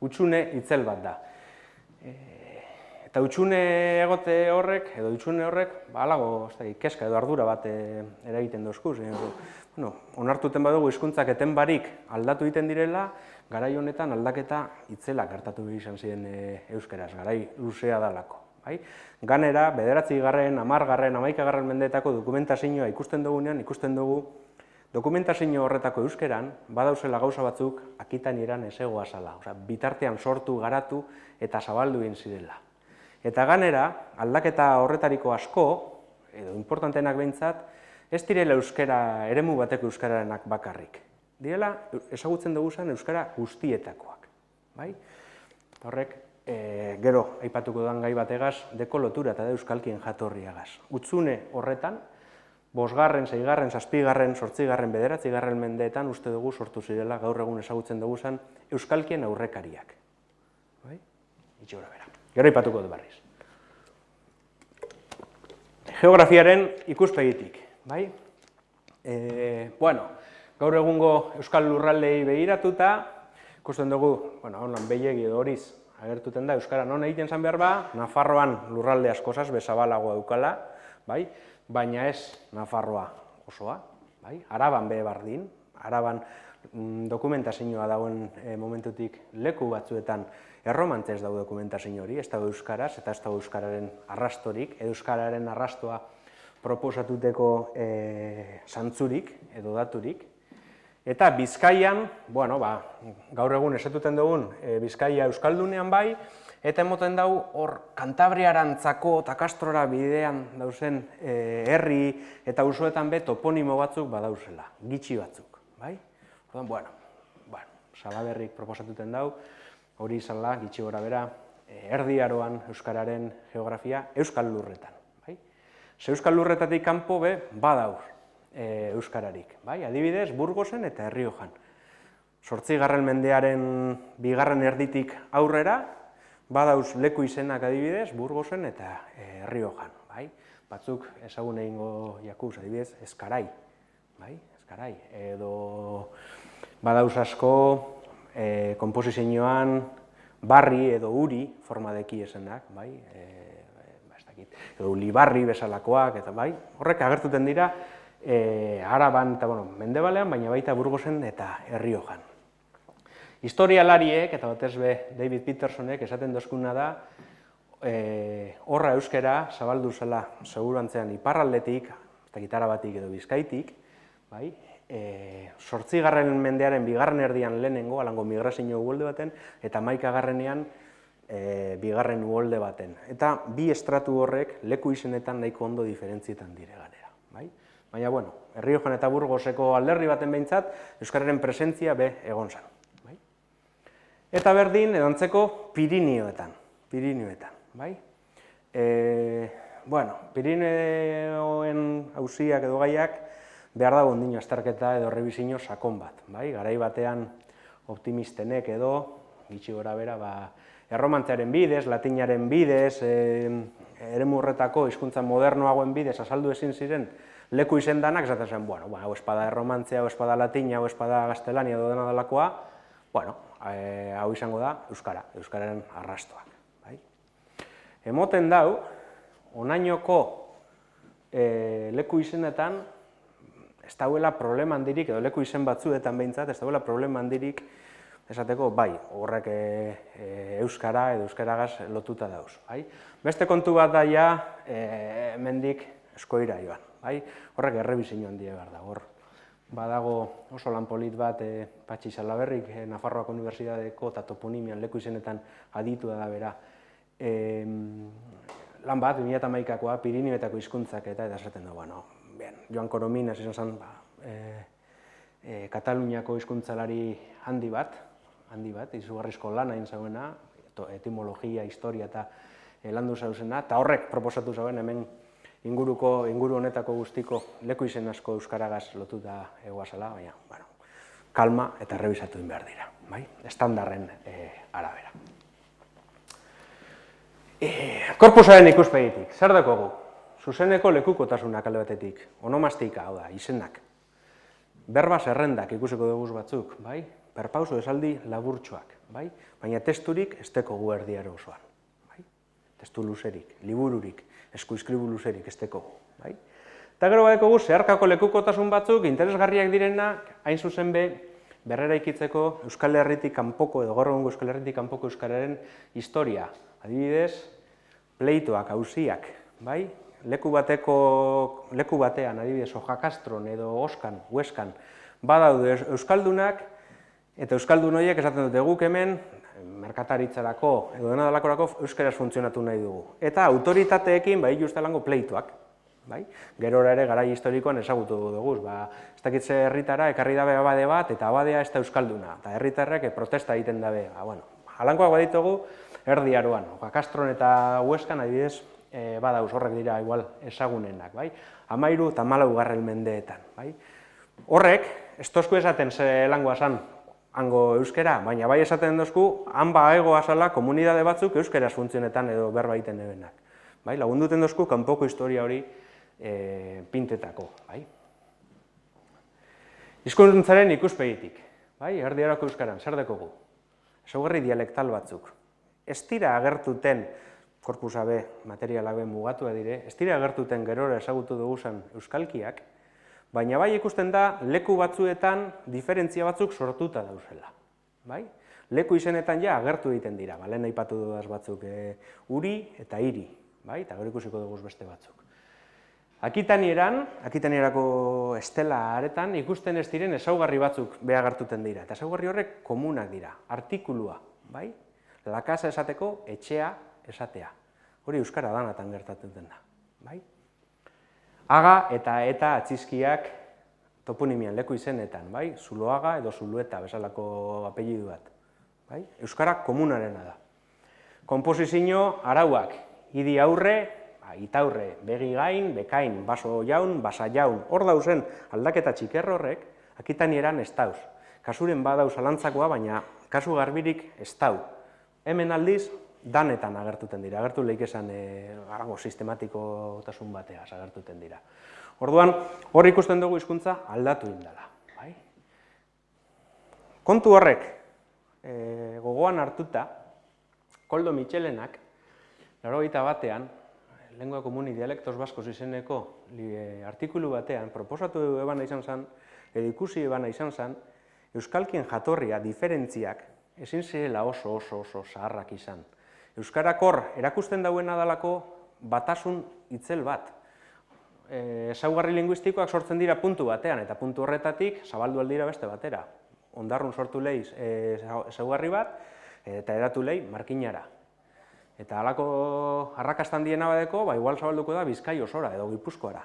Hutsune itzel bat da. Eta hutsune egote horrek, edo hutsune horrek, alago, keska edo ardura bat eragiten dozkuz. Onartuten badugu hizkuntzak eten barik aldatu egiten direla, garai honetan aldaketa itzela gertatu izan ziren euskaraz, garai luzea dalako. Ganera, 9., 10., 11. mendeetako dokumentazioa ikusten dugunean, ikusten dugu dokumentazio horretako euskeran badauzela gauza batzuk Akitanieran ez egoa zala, bitartean sortu, garatu eta zabaldu egin zirela. Eta ganera, aldaketa horretariko asko, edo importantenak behintzat, ez direla euskara, eremu bateko euskararenak bakarrik. Direla, ezagutzen dugu zen euskara guztietakoak. Horrek, gero, aipatuko duan gai bategaz, deko lotura eta da euskalkien jatorriagaz. Hutsune horretan, 5., 6., 7., 8., 9. mendeetan uste dugu sortu zirela gaur egun ezagutzen dugu zen euskalkien aurrekariak. Itxura bera. Gero aipatuko du berriz. Geografiaren ikuspegitik. Gaur egungo euskal lurraldei begiratuta, ikusten dugu, honan behiegi edo horiz agertuten da, euskara non egiten zan behar ba, Nafarroan lurralde askozaz bezabalagoa dukala, baina ez Nafarroa osoa, Araban be bardin, Araban dokumentazioa dagoen momentutik leku batzuetan erromantzez dago dokumentazio hori, ez dago euskaraz eta ez dago euskararen arrastorik, euskararen arrastoa proposatuteko zantzurik edo daturik. Eta Bizkaian, gaur egun esatuten dugun Bizkaia euskaldunean bai, eta emoten dugu hor Kantabriarantzako eta Kastrora bidean dauzen herri eta usoetan be toponimo batzuk badauzela, gitxi batzuk. Salaberrik proposatuten dugu, hori izanla, gitxi gora bera, Erdi Aroan euskararen geografia euskal lurretan. Ze euskal lurretatik kanpo be badauz euskararik. Adibidez, Burgosen eta Erriojan. 8. mendearen 2. erditik aurrera, badauz leku izenak adibidez, Burgosen eta Erriojan. Batzuk ezagun egingo jakuz, adibidez, Ezkarai. Edo badauz asko konposizioan barri edo uri forma deki esenak, edo Ulibarri bezalakoak, eta horrek agertuten dira Araban eta Mendebalean, baina baita Burgosen eta Erriojan. Historialariek, eta batez be David Petersonek esaten dozkuna da, horra euskera zabaldu zela segurantzean iparraldetik, eta Arabatik edo Bizkaitik, bai? 8. mendearen 2. erdian lehenengo, alango migrazio uholde baten, eta 11. bigarren uholde baten. Eta bi estratu horrek leku izenetan nahiko ondo diferentzietan dire ganera, bai? Baina, bueno, Erriojan eta Burgoseko alderdi baten behintzat, euskararen presentzia be egon zen, bai? Eta berdin, edantzeko Pirinioetan, bai? Bueno, Pirineoen auziak edo gaiak behar dago ondino azterketa edo errebisio sakon bat, bai? Garai batean optimistenek edo, gitxi gora bera, erromantzearen bidez, latinaren bidez, eremu horretako hizkuntza modernoagoen bidez azaldu ezin ziren leku izendanak, esaten zen, bueno, hau espada erromantzea, hau espada latina, hau espada gaztelania edo dena delakoa, bueno, hau izango da euskara, euskararen arrastoak, bai? Emoten dau, onainoko leku izenetan, ez dauela problema handirik, edo leku izen batzuetan behintzat, ez dauela problema handirik, esateko, bai, horrek euskara edo euskaragaz lotuta dauz, bai? Beste kontu bat da ja, hemendik eskoira joan, bai? Horrek errebisio handia behar da, hor. Badago oso lan polit bat Patxi Salaberrik, Nafarroako Unibertsitateko eta toponimian leku izenetan aditua da bera. Lan bat, 2011koa, Pirinioetako hizkuntzak eta esaten da, bueno, Joan Coromines izan zen Kataluniako hizkuntzalari handi bat, izugarrizko lana egin zauena, etimologia, historia eta landu zauzena, eta horrek proposatu zauen hemen inguru honetako guztiko leku izen asko euskaragaz lotuta egoazela, baina, bueno, kalma eta errebisatu egin behar dira, bai? Estandarren arabera. Korpusaren ikuspegitik, zer dakogu? Zuzeneko lekukotasunak alde batetik, onomastika, hau da, izenak. Berba zerrendak ikusiko dugu batzuk, bai? Perpauso esaldi laburtxoak, bai? Baina testurik ez dekogu erdiaro osoan, bai? Testu luzerik, libururik, eskuizkribu luzerik ez dekogu, bai? Eta gero badekogu zeharkako lekukotasun batzuk interesgarriak direnak, hain zuzen be, berrera ikitzeko Euskal Herritik kanpoko edo gaur egungo Euskal Herritik kanpoko euskararen historia. Adibidez, pleitoak, auziak, bai? Leku batean, adibidez, Ojakastron edo Oskan, Hueskan, badaude euskaldunak, eta euskaldun horiek esaten dute guk hemen, merkataritzarako edo dena delakorako euskaraz funtzionatu nahi dugu. Eta autoritateekin, bai, justelango pleituak, bai? Gerora ere garai historikoan ezagutu dugu, ez dakitze herritara ekarri dabe abade bat, eta abadea ez da euskalduna, eta herritarrek protesta egiten dabe. Halankoak baditugu, erdi aroan, Ojakastron eta Hueskan, adibidez, badauz, horrek dira igual ezagunenak, bai? 13 eta 14 mendeetan, bai? Horrek, ez tozku esaten ze langoa zan hango euskera, baina bai esaten dozku, han baegoa zala komunidade batzuk euskaraz funtzionetan edo berba egiten debenak, bai? Lagunduten dozku kanpoko historia hori pintetako, bai? Hizkuntzaren ikuspegitik, bai? Erdi aroko euskaran, zer dekogu? Ezaugarri dialektal batzuk. Ez dira agertuten korpusa be, materialak be mugatua dire, ez dira agertuten gerora ezagutu duguzan euskalkiak, baina bai ikusten da leku batzuetan diferentzia batzuk sortuta dauzela. Bai? Leku izenetan ja agertu egiten dira, lehen aipatu dudaz batzuk uri eta hiri, bai? Eta gero ikusiko dugu beste batzuk. Akitanierako estela aretan ikusten ez diren ezaugarri batzuk be agertuten dira, eta ezaugarri horrek komunak dira, artikulua, bai? La casa esateko etxea esatea. Hori euskara danatan gertatzen da, bai? Aga eta atzizkiak toponimian leku izenetan, bai? Zuloaga edo Zulueta bezalako apellidu bat, bai? Euskara komunarena da. Konposizio arauak, idi aurre, itaurre, begi gain, bekain, baso jaun, basa jaun. Hor dauzen aldaketa txikerro horrek, akitanieran ez dauz. Kasuren badauz alantzakoa, baina kasu garbirik ez dau. Hemen aldiz, danetan agertuten dira, agertu lehik esan sistematikotasun bateaz agertuten dira. Orduan, hor ikusten dugu hizkuntza aldatu indala. Kontu horrek, gogoan hartuta, Koldo Mitxelenak, 81 batean, Lengua Común y Dialectos Vascos izeneko artikulu batean, proposatu ebana izan zen, edo ikusi ebana izan zen, euskalkien jatorria, diferentziak, ezin zirela oso zaharrak izan. Euskarak hor erakusten dauena dalako batasun itzel bat. Ezaugarri linguistikoak sortzen dira puntu batean, eta puntu horretatik zabaldu aldira beste batera. Ondarrun sortu lehiz ezaugarri bat, eta eratu lehi markinara. Eta halako arrakastan diena badeko, igual zabalduko da Bizkai osora edo Gipuzkoara.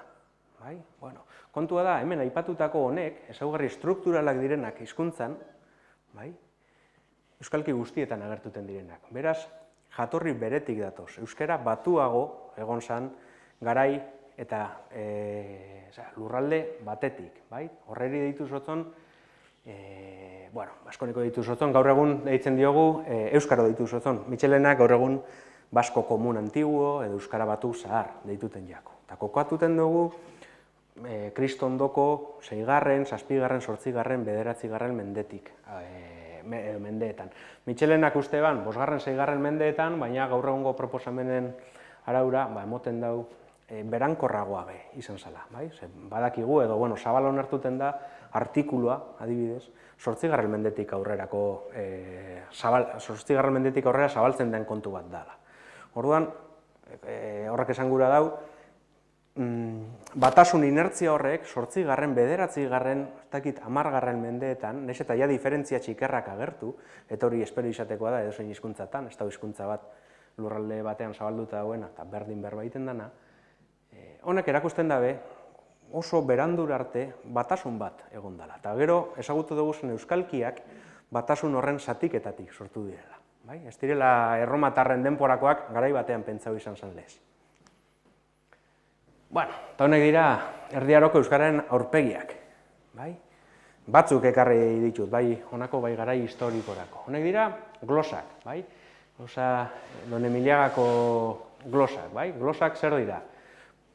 Bueno, kontua da, hemen aipatutako honek, ezaugarri strukturalak direnak hizkuntzan, euskalki guztietan agertuten direnak. Beraz, jatorri beretik datoz. Euskara batuago egon zan garai eta lurralde batetik. Horreri deitu zotzon, baskoniko deitu zotzon, gaur egun deitzen diogu euskaro deitu zotzon. Mitxelenak gaur egun basko komun antiguo edo euskara batu zahar deituten jako. Eta kokoatuten dugu kristondoko 6., 7., 8., 9. mendeetan. Mitxelenak uste ban, 5., 6. mendeetan, baina gaur egungo proposamenen araura emoten dau berankorragoa izan zela. Badakigu edo, zabalon hartuten da artikulua, adibidez, 8. mendetik aurrerako, 8. mendetik aurrera zabaltzen den kontu bat dela. Orduan, horrek esan gura dau, batasun inertzia horrek, 8., 9., 10. mendeetan, nahiz eta ja diferentzia txikerrak agertu, eta hori espero izatekoa da edozein hizkuntzatan, ez da hizkuntza bat lurralde batean zabalduta dauena, eta berdin berbaiten dana, honek erakusten dabe, oso berandur arte batasun bat egon dela. Eta gero, ezagutu dugu zen euskalkiak batasun horren zatiketatik sortu direla. Ez direla erromatarren denporakoak garai batean pentsau izan zen lez. Eta honek dira erdiaroko euskararen aurpegiak. Batzuk ekarri ditut, honako garai historikorako. Honek dira glosak, Don Emiliagako glosak. Glosak zer dira?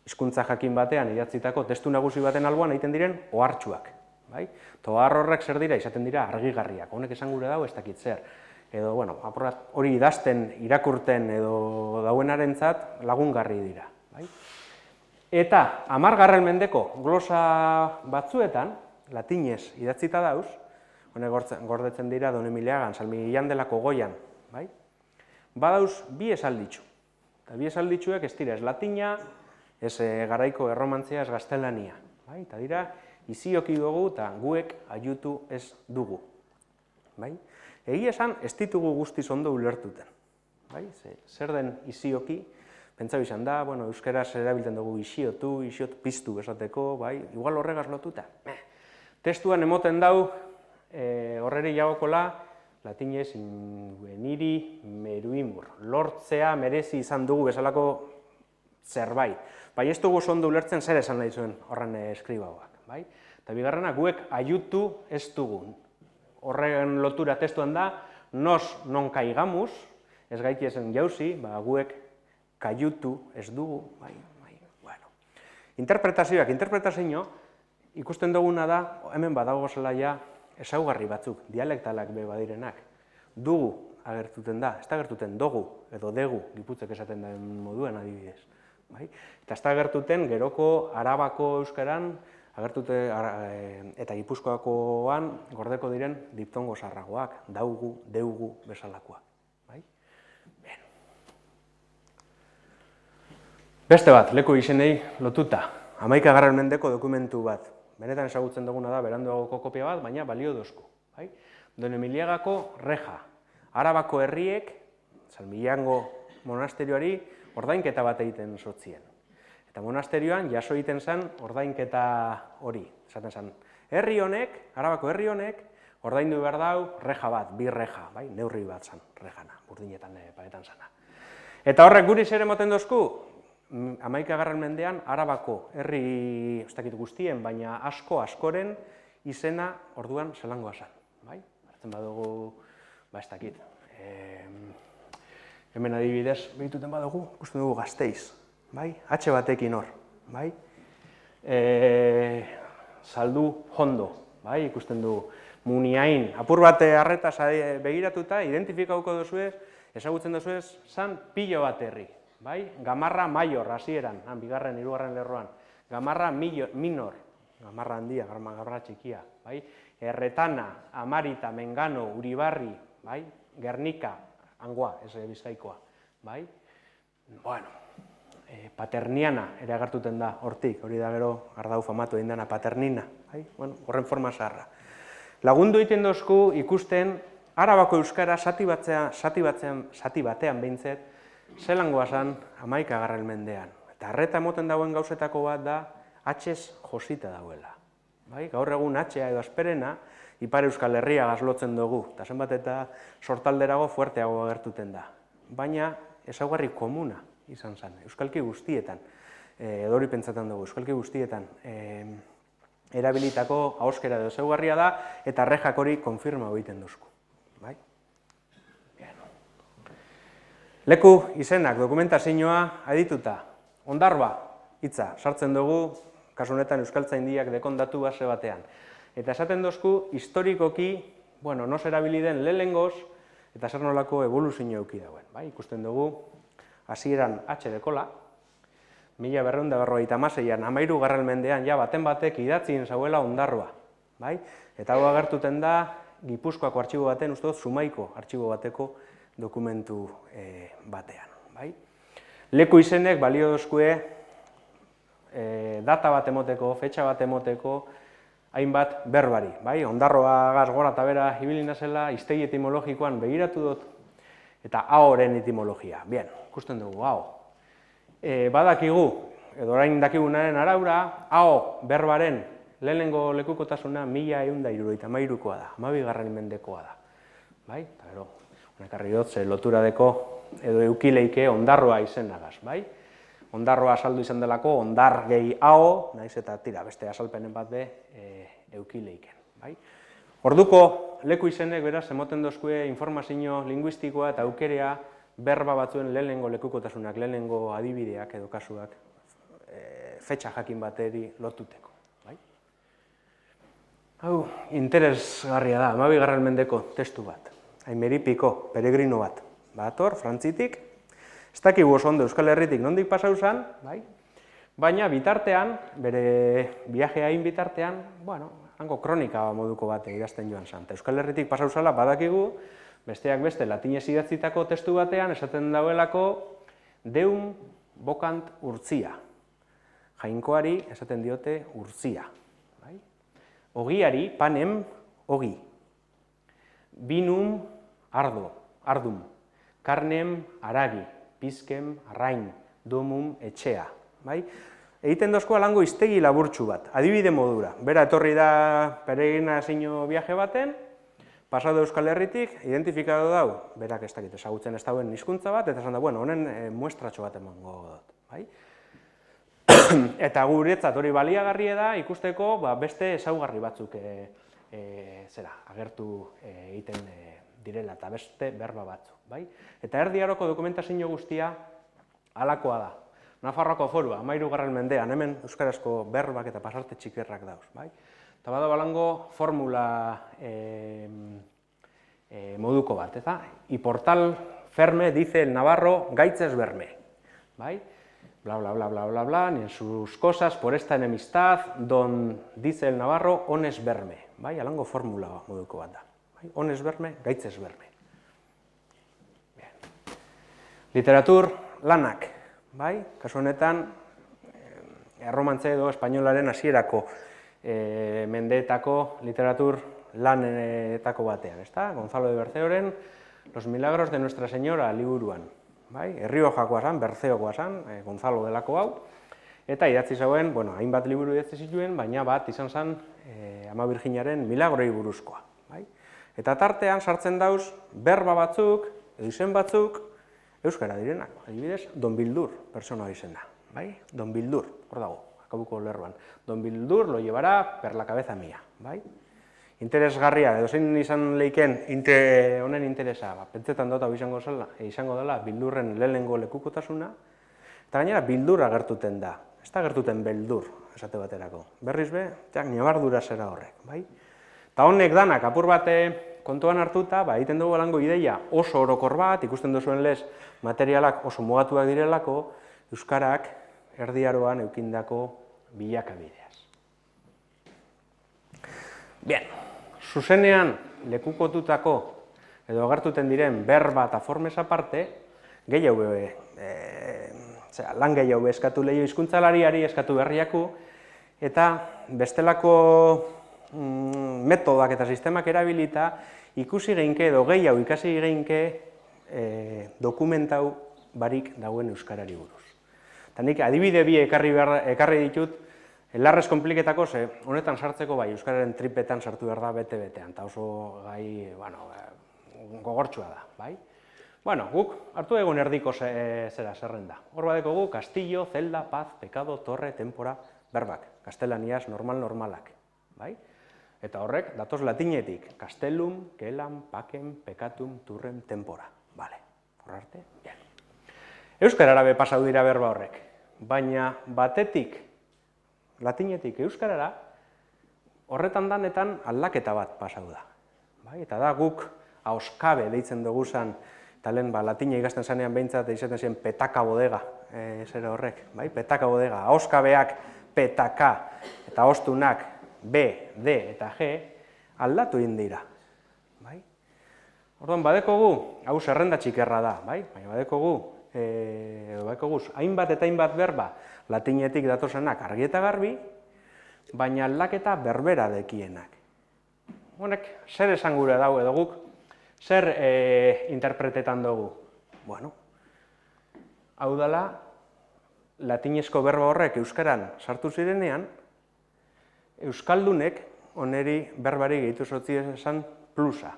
Hizkuntza jakin batean idatzitako testu nagusi baten alboan egiten diren ohartxuak. Ohar horrek zer dira? Izaten dira argigarriak. Honek esan gure dago ez dakit zer. Edo, hori idazten, irakurten edo dauenarentzat lagungarri dira. Eta 10. mendeko glosa batzuetan, latinez idatzita dauz, honek gordetzen dira Don Emiliagan, San Millán de la Cogoian, badauz bi esalditxu. Eta bi esalditxuek ez dira ez latina, ez garaiko erromantzia, ez gaztelania. Eta dira, izioki dugu eta guek aiutu ez dugu. Egia esan, ez ditugu guztiz ondo ulertuten. Zer den izioki, pentsau izan da, euskeraz erabiltzen dugu isiotu, piztu esateko, igual horregaz lotuta. Testuan emoten dau, horreri jagokola, latinez, veniri meruimur, lortzea merezi izan dugu bezalako zerbait. Ez dugu ondo ulertzen zer esan nahi zuen horren eskribauak. Eta bigarrena, guek aiutu ez dugu. Horren lotura testuan da, nos non kaigamuz, ez gaitiezen jauzi, guek kaiutu ez dugu. Interpretazio, ikusten duguna da, hemen badago zela ezaugarri batzuk, dialektalak be badirenak. Dugu agertuten da, ez da agertuten dogu edo degu, Giputzek esaten den moduen adibidez. Eta ez da agertuten geroko Arabako euskaran, eta Gipuzkoakoan gordeko diren diptongo zarragoak, daugu, deugu bezalakoak. Beste bat, leku izenei lotuta, 11. mendeko dokumentu bat. Benetan ezagutzen duguna da beranduagoko kopia bat, baina balio dozku. Don Emiliagako reja. Arabako herriek, San Millango monasterioari, ordainketa bat egiten zotzien. Eta monasterioan jaso egiten zen ordainketa hori. Esaten zen, herri honek, Arabako herri honek, ordaindu behar dau reja bat, bi reja, neurri bat zen, rejana, burdinetan paretan zena. Eta horrek guri zer emoten dozku, 11. mendean Arabako herri, ez dakit guztien, baina askoren izena orduan zelangoa zen. Hartzen badugu, ez dakit, hemen adibidez, behituten badugu, ikusten dugu Gasteiz, H batekin hor, Saldu Hondo, ikusten dugu, Muniain, apur bat arretaz begiratuta, identifikauko duzuez, ezagutzen duzuez, zan pilo bat herri. Gamarra Maior, hasieran, 2., 3. lerroan. Gamarra Minor, Gamarra handia, Gamarra txikia. Erretana, Amarita, Mengano, Uribarri, Gernika, Angoa, ez Bizkaikoa. bai? Bueno, paterniana ere agertuten da hortik, hori da gero Ardau famatu egin dena paternina, bai? Bueno, horren forma zaharra. Lagundu egiten dozku ikusten Arabako euskara zati batean behintzet, zelangoa zan 11. mendean. Eta arreta emoten dagoen gauzetako bat da, atxez josita dauela. Bai? Gaur egun atxea edo asperena, Ipar Euskal Herria gazlotzen dugu, eta zenbat eta sortalderago fuerteago agertuten da. Baina ezaugarri komuna izan zen, euskalki guztietan, edo hori pentsatzen dugu, euskalki guztietan erabilitako ahoskera edo ezaugarria da, eta rejak hori konfirma egiten duzku. Bai? Leku izenak dokumentazioa adituta, Ondarroa hitza sartzen dugu, kasu honetan Euskaltzaindiak dekondatu base batean. Eta esaten dozku, historikoki, bueno, nos erabili den lehengoz, eta zer nolako evoluzio eduki dauen. Bai? Ikusten dugu, hasieran H dekola, 1256an, 13. mendean, ja baten batek idatzien zauela Ondarroa. Bai? Eta hau agertuten da, Gipuzkoako artxibo baten, uste dut, Zumaiko artxibo bateko dokumentu batean. Bai? Leku izenek balio dozkue data bat emoteko, fetxa bat emoteko, hainbat berbari. Bai? Ondarroa gaz gora eta bera ibilina zela, hiztegi etimologikoan begiratu dut, eta ahoren etimologia. Bien, ikusten dugu, aho. Badakigu, edo orain dakigunaren araura, aho berbaren lehenengo lekukotasuna 1173koa da, 12. mendekoa da. Bai? Eta gero, honekarri dut, lotura deko edo eukileike Ondarroa izenagaz, bai? Ondarroa saldu izan delako, ondar gehi aho, naiz eta tira, beste azalpenen bat be eukileiken, bai? Orduko leku izenek beraz emoten dozkue informazio linguistikoa eta aukerea berba batzuen lehenengo lekukotasunak, lehenengo adibideak edo kasuak fetxa jakin bateri lotuteko, bai? Hau, interesgarria da, 12. mendeko testu bat, Aimeripiko, peregrino bat, bator, frantzitik, ez dakigu oso ondo Euskal Herritik nondik pasau zen, bai? Baina bitartean, bere viajea egin bitartean, bueno, hango kronika moduko bat idazten joan zen. Euskal Herritik pasau zela badakigu, besteak beste latinez idatzitako testu batean esaten dauelako deum bokant urtzia. Jainkoari esaten diote urtzia. Bai? Ogiari, panem, ogi. Binum, ardo, ardum. Karnem, aragi. Pizkem, arrain. Domum, etxea. Bai? Egiten dozko alango hiztegi laburtsu bat, adibide modura. Bera etorri da peregrinazio viaje baten, pasado Euskal Herritik, identifikatu dau, berak ez dakit ezagutzen ez dauen hizkuntza bat, eta esan da, bueno, honen muestratxo bat emango dut. Bai? Eta guretzat hori baliagarria da ikusteko beste ezaugarri batzuk agertu egiten direla, eta beste berba batzuk. Bai? Eta Erdi Aroko dokumentazio guztia halakoa da. Nafarroako forua, 13. mendean, hemen euskarazko berbak eta pasarte txikerrak dauz. Bai? Eta bada balango formula moduko bat, eta Iportal ferme dice el navarro gaitzes berme. Bai? Bla, bla, bla, bla, bla, bla, ni en sus cosas por esta enemistad, don dice el navarro ones berme. Bai? Alango formula moduko bat da. Bai? Ones berme, gaitzes berme. Bien. Literatur lanak. Bai, kasu honetan, erromantze edo espainolaren hasierako mendeetako literatur lanetako batean, ezta? Gonzalo de Berceoren Los milagros de Nuestra Señora liburuan. Bai, Erriojakoa zan, Berceokoa zan, Gonzalo delako hau, eta idatzi zauen, bueno, hainbat liburu idatzi zituen, baina bat izan zen Ama Birjinaren milagroi buruzkoa. Bai? Eta tartean sartzen dauz berba batzuk, edo izen batzuk, euskara direnak, adibidez, Don Bildur, persona izena, bai? Don Bildur, hor dago, akabuko lerroan. Don Bildur lo llevará per la cabeza mía, bai? Interesgarria, edo zein izan leiken honen interesa, pentsetan dut hau izango dela Bildurren lehenengo lekukotasuna, eta gainera Bildur agertuten da, ez da agertuten beldur, esate baterako. Berriz be, nabardura zera horrek, bai? Eta honek danak apur bate kontuan hartuta, egiten dugu alango ideia oso orokor bat, ikusten duzuen lez materialak oso mugatuak direlako, euskarak Erdi Aroan eukindako bilakabideaz. Bien, zuzenean lekukotutako edo agertuten diren berba eta formez aparte, gehiago lan gehiago eskatu lehio hizkuntzalariari eskatu berriaku, eta bestelako metodak eta sistemak erabilita ikusi geinke edo gehiago ikasi geinke dokumentau barik dagoen euskarari buruz. Eta nik adibide bi ekarri ditut, larrez konpliketako, ze honetan sartzeko bai, euskararen tripetan sartu behar da bete-betean, eta oso gai, gogortsua da, bai? Guk hartu egun erdiko zerrenda. Hor badekogu, Castillo, Zelda, Paz, Pekado, Torre, Tempora, berbak, kastelaniaz normalak, bai? Eta horrek, datoz latinetik, Castellum, Kelam, Pacem, Pecatum, Turrem, Tempora, bale, hor arte, bien. Euskarara be pasau dira berba horrek, baina batetik, latinetik euskarara, horretan danetan aldaketa bat pasau da. Eta da guk ahoskabe deitzen dugu zan, eta lehen latina ikasten zanean behintzat izaten ziren petaka bodega, zera horrek, petaka bodega, ahoskabeak petaka, eta ostunak B, D eta G, aldatu egin dira. Orduan, badekogu, hau zerrenda txikerra da, baina badekogu, hainbat eta hainbat berba latinetik datozenak argi eta garbi, baina aldaketa berbera dekienak. Honek, zer esan gure dau edo guk, zer interpretetan dugu? Bueno, hau dela, latinezko berba horrek euskaran sartu zirenean, euskaldunek oneri berbari gehitu sotzi esan plusa.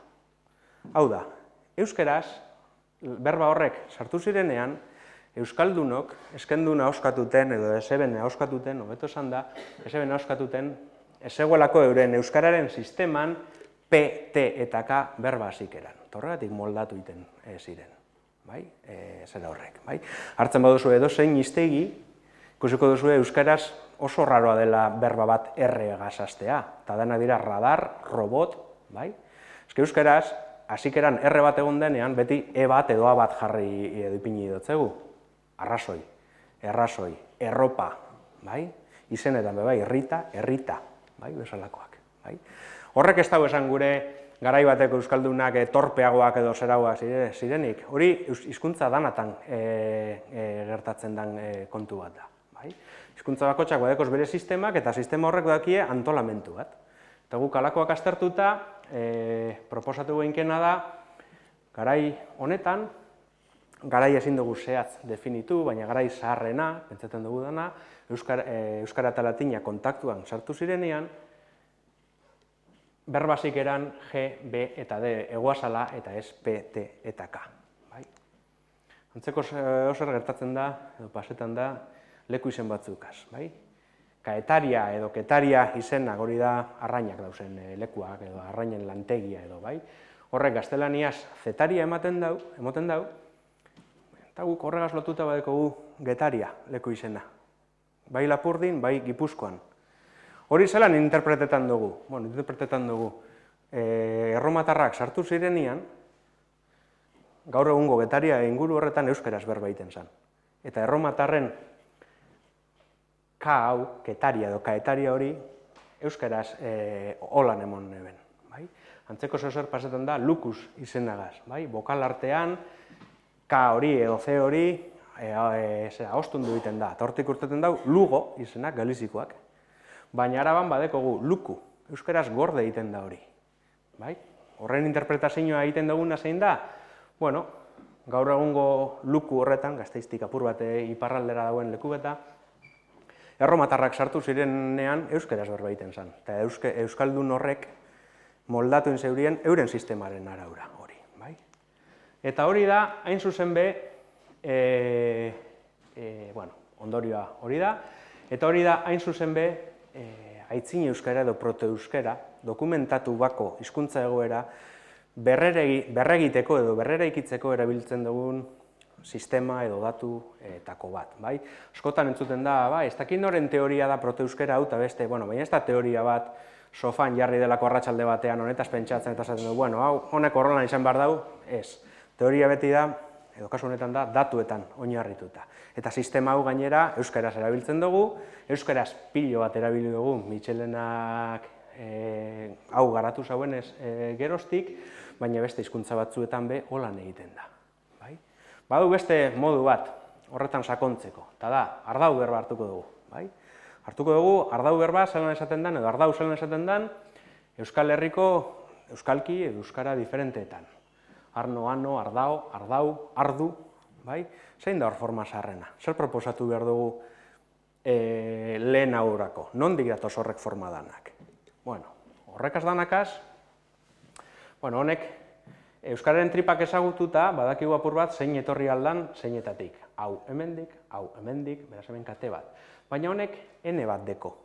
Hau da, euskaraz, berba horrek sartu zirenean, euskaldunok eskenduna ahoskatuten edo esebena ahoskatuten, hobeto esan da, esebena ahoskatuten, ezegoelako euren euskararen sisteman P, T eta K berba zikeran. Horregatik moldatu iten ziren, zera horrek. Hartzen baduzu edo zein hiztegi, ikusiko duzu euskaraz oso raroa dela berba bat R-egaz hastea, eta dena dira radar, robot, euskaraz, hasikeran R bat egon denean, beti E bat edo A bat jarri edo ipini dotzegu. Arrazoi, errazoi, erropa, izenetan bebai, errita, bezalakoak. Horrek ez dago esan gure garai bateko euskaldunak torpeagoak edo zerauak zirenik. Hori hizkuntza danatan gertatzen den kontu bat da. Hizkuntza bakotxak badekoz bere sistemak eta sistema horrek dakie antolamentu bat. Eta guk alakoak aztertuta, proposatu geinkena da, garai honetan, garai ezin dugu zehatz definitu, baina garai zaharrena, pentsatzen dugu dana, euskara eta latina kontaktuan sartu zirenean, berbasik eran G, B eta D eguazala eta ez P, T eta K. Antzeko oser gertatzen da, edo pasetan da, leku izen batzukaz. Kaetaria edo ketaria izenak hori da arrainak dauzen lekuak edo arrainen lantegia edo. Horrek gaztelaniaz zetaria ematen dau, eta guk horregaz lotuta badekogu getaria leku izena. Bai Lapurdin, bai Gipuzkoan. Hori zelan interpretetan dugu? Bueno, interpretetan dugu. Erromatarrak sartu zirenean, gaur egungo getaria inguru horretan euskaraz berba egiten zen. Eta erromatarren K hau, ketaria edo kaetaria hori, euskaraz holan emon neben. Antzeko zer pasetan da lukus izenagaz. Bokal artean, K hori edo C hori ostundu egiten da. Eta hortik urteten dau, lugo izenak galizikoak. Baina araban badekogu luku, euskaraz gorde egiten da hori. Horren interpretazioa egiten duguna zein da, bueno, gaur egungo luku horretan, Gasteiztik apur bat iparraldera dagoen leku beta, erromatarrak sartu zirenean euskaraz berba egiten zen. Eta euskaldun horrek moldatu zeurien euren sistemaren araura hori. Eta hori da, hain zuzen be, ondorioa hori da, eta hori da, hain zuzen be, aitzin euskara edo protoeuskara, dokumentatu bako hizkuntza egoera, berregiteko edo berreraikitzeko erabiltzen dugun sistema edo datuetako bat. Askotan entzuten da, ez dakit noren teoria da protoeuskara hau eta beste, baina ez da teoria bat sofan jarri delako arratsalde batean honetaz pentsatzen eta esaten du, honek horrela izan behar dau, ez. Teoria beti da, edo kasu honetan da, datuetan oinarrituta. Eta sistema hau gainera euskaraz erabiltzen dugu, euskaraz pilo bat erabili dugu, Michelenak hau garatu zauenez geroztik, baina beste hizkuntza batzuetan be holan egiten da. Badu beste modu bat horretan sakontzeko, eta da, ardau berba hartuko dugu. Bai? Hartuko dugu, ardau berba zelan esaten den, edo ardau zelan esaten den, Euskal Herriko euskalki edo euskara diferenteetan. Arno, ano, ardao, ardau, ardu, bai? Zein da hor forma sarrena? Zer proposatu behar dugu lehen aurrako? Nondik datoz horrek forma danak? Bueno, horrekaz danakaz, bueno, honek euskararen tripak ezagututa, badakigu apur bat zein etorri aldan zeinetatik. Hau hemendik, beraz hemen kate bat. Baina honek N bat deko.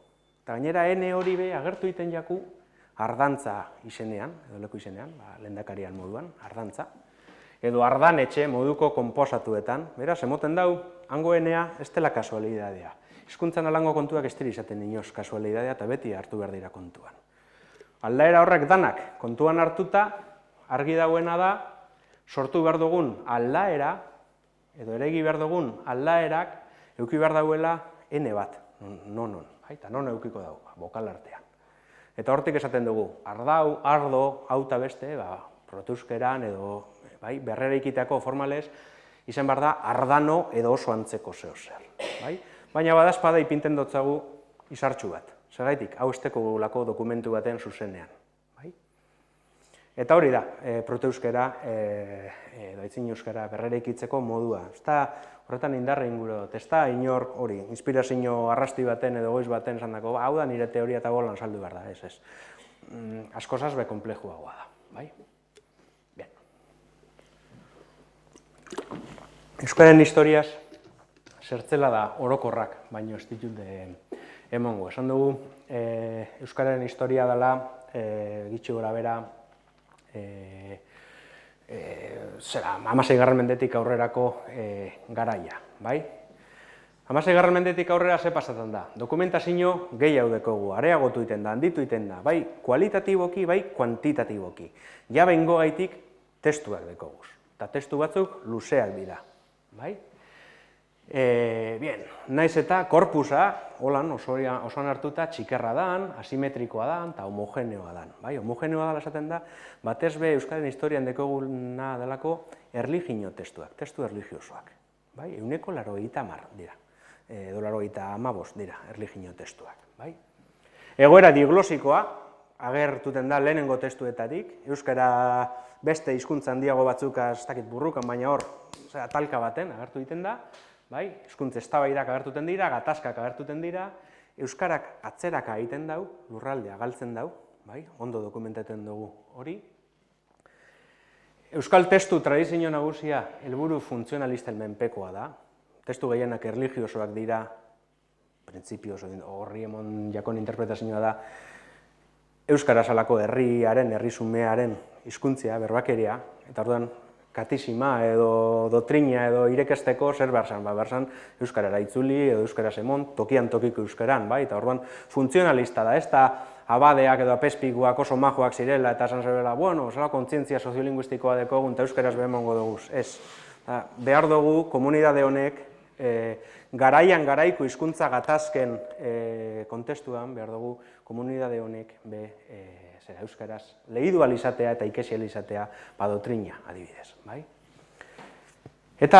Eta gainera N hori be agertu iten jaku ardantza izenean, edo leku izenean, lehendakarian moduan, ardantza. Edo ardanetxe moduko konposatuetan, beraz, emoten dau, hango N-a ez dela kasualidadea. Hizkuntzan alango kontuak ez dira izaten inoz kasualidadea eta beti hartu behar dira kontuan. Aldaera horrek danak kontuan hartuta, argi dauena da, sortu behar dugun aldaera, edo eregi behar dugun aldaerak, eduki behar dauela N bat, non, eta non edukiko dago, bokal artean. Eta hortik esaten dugu, ardau, ardo, hau eta beste, protuskeran edo berreraikitako formalez, izan behar da ardano edo oso antzeko zehozer. Baina badazpada ipinten dotzagu izartxu bat. Zergaitik, hau esteko lako dokumentu baten zuzenean. Eta hori da, proteuskera, daitzin euskara berreraikitzeko modua. Ez da horretan indarra inguru dut, ez da inor hori, inspirazio arrasti baten edo goiz baten esan dako, hau da nire teoria eta bolan saldu behar da, ez. Askozaz be komplejuagoa da, bai? Bien. Euskararen historiaz, zertzela da orokorrak, baino ez ditut emongo. Esan dugu, euskararen historia dela, gitxi gora bera, 16. mendetik aurrerako garaia, bai? 16. mendetik aurrera ze pasatzen da? Dokumentazio gehiago dekogu, areagotu iten da, handitu iten da, bai kualitatiboki, bai kuantitatiboki. Ja behingo gaitik testuak dekoguz, eta testu batzuk luzeak dira, bai? Bien, naiz eta korpusa, holan, osoan hartuta, txikerra dan, asimetrikoa dan, eta homogeneoa dan. Homogeneoa dela esaten da, batez be Euskaren historian dekoguna delako erligio testuak, testu erligiosoak. 180 dira, edo 85 dira erligio testuak. Egoera diglosikoa, agertuten da lehenengo testuetatik, Euskara beste hizkuntza handiago batzuk ez dakit burrukan, baina hor, talka baten agertu egiten da, hizkuntza eztabaidak agertuten dira, gatazkak agertuten dira, euskarak atzeraka egiten dau, lurraldea galtzen dau, ondo dokumentatzen dugu hori. Euskal testu tradizio nagusia helburu funtzionalisten menpekoa da. Testu gehienak erligiosoak dira, printzipioz horri emon jakon interpretazioa da, euskara salako herriaren, herrizumearen hizkuntzia, berbakeria, eta orduan katisima edo dotrina edo irekesteko zer behar zan, behar zan euskarara itzuli edo euskara semon, tokian tokiko euskaran, eta orduan funtzionalista da, ez da abadeak edo apespikuak oso majoak zirela eta esan zerela, bueno, zela kontzientzia soziolinguistikoa dekogun eta euskaraz behemongo dugu, ez. Behar dugu komunidade honek garaian garaiko hizkuntza gatazken kontestuan, behar dugu komunidade honek euskaraz lehidualizatea eta ikesializatea dotrina adibidez. Eta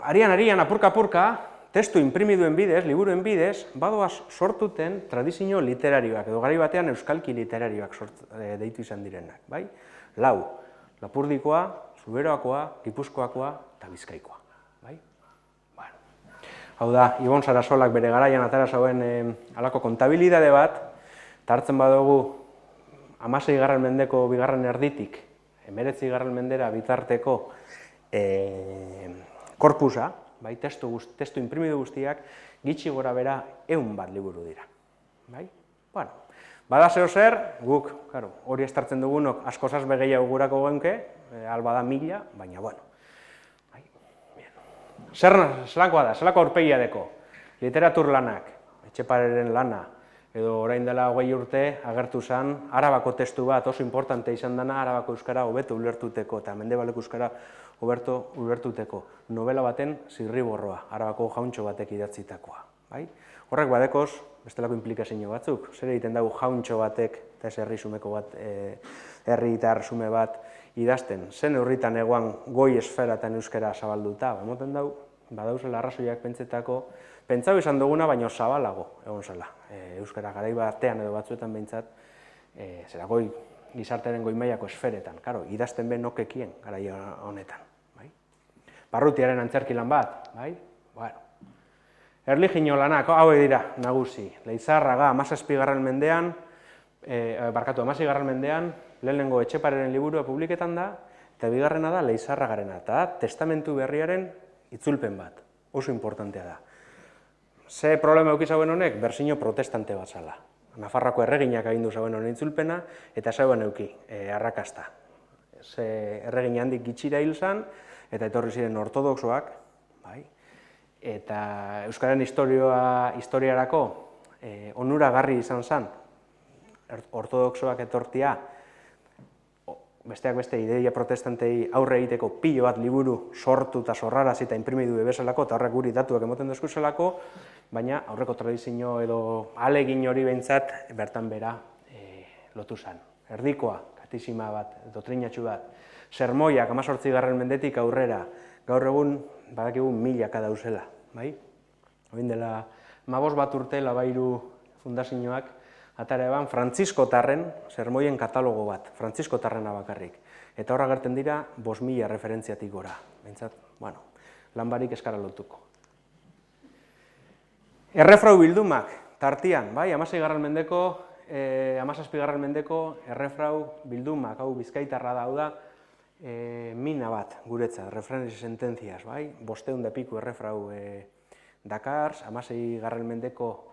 arian apurka-apurka, testu imprimiduen bidez, liburuen bidez, badoaz sortuten tradizio literarioak, edo garai batean euskalki literarioak deitu izan direnak. Lau, Lapurdikoa, Zuberoakoa, Gipuzkoakoa eta Bizkaikoa. Hau da, Ibon Sarasolak bere garaian atera zauen halako kontabilidade bat, eta hartzen badugu 16. mendeko bigarren erditik, 19. mendera bitarteko korpusa, testu imprimidu guztiak, gitxi gora bera 100 bat liburu dira. Bada zer, guk hori estartzen dugunok askozaz begeia gurako genke, alba da 1000, baina bueno. Zelakoa da, zelako aurpegia deko, literatur lanak, Etxepareren lana, edo orain dela 20 urte agertu zen, Arabako testu bat oso importante izan dena, Arabako euskara hobeto ulertuteko eta Mendebaleko euskara hobeto ulertuteko novela baten zirriborroa, Arabako jauntxo batek idatzitakoa. Horrek badekoz, bestelako implikazio batzuk, zer egiten dugu jauntxo batek, eta ez herri eta ersume bat idazten, zen neurritan egoan goi esferatan euskara zabalduta, emoten dau, badauzela arrazoiak pentsau izan duguna, baino zabalago egon zela. Euskara garai batean edo batzuetan behintzat, zera goi gizartearen goi mailako esferetan, karo, idazten ben nokekien garai honetan. Barrutiaren antzerki lan bat, bai? Bueno. Erlijio lanak, hauek dira, nagusi. Leizarraga, 17. mendean, 16. mendean, lehenengo Etxepareren liburua publiketan da, eta bigarrena da Leizarragarena, eta testamentu berriaren itzulpen bat. Oso importantea da. Ze problema eduki zauen honek? Berzino protestante bat zala. Nafarroako erreginak agindu zauen honen itzulpena, eta zauen eduki, arrakasta. Ze erregin handik gitxira hil zan, eta etorri ziren ortodoxoak, bai? Eta Euskararen historiarako onuragarri izan zen, ortodoxoak etortia, besteak beste ideia protestantei aurre egiteko pilo bat liburu sortu eta sorraraz eta imprimidu bezalako, eta horrek guri datuak emoten dezkuzelako, baina aurreko tradizio edo ahalegin hori behintzat bertan bera lotu zen. Erdikoa, katizima bat, doktrinatxu bat, sermoiak 18. mendetik aurrera, gaur egun badakigu milaka dauzela, bai? Oin dela 15 bat urte Labairu fundazioak atara eban Frantziskotarren sermoien katalogo bat, Frantziskotarrena bakarrik. Eta horra gerten dira 5.000 referentziatik gora. Bentsat, bueno, lan barik eskara lotuko. Errefrau bildumak, tartian, bai, 16. mendeko, 17. mendeko errefrau bildumak, hau bizkaitarra da, mina bat guretza, refranes y sentencias, bai? 500 piku errefrau dakars, 16. mendeko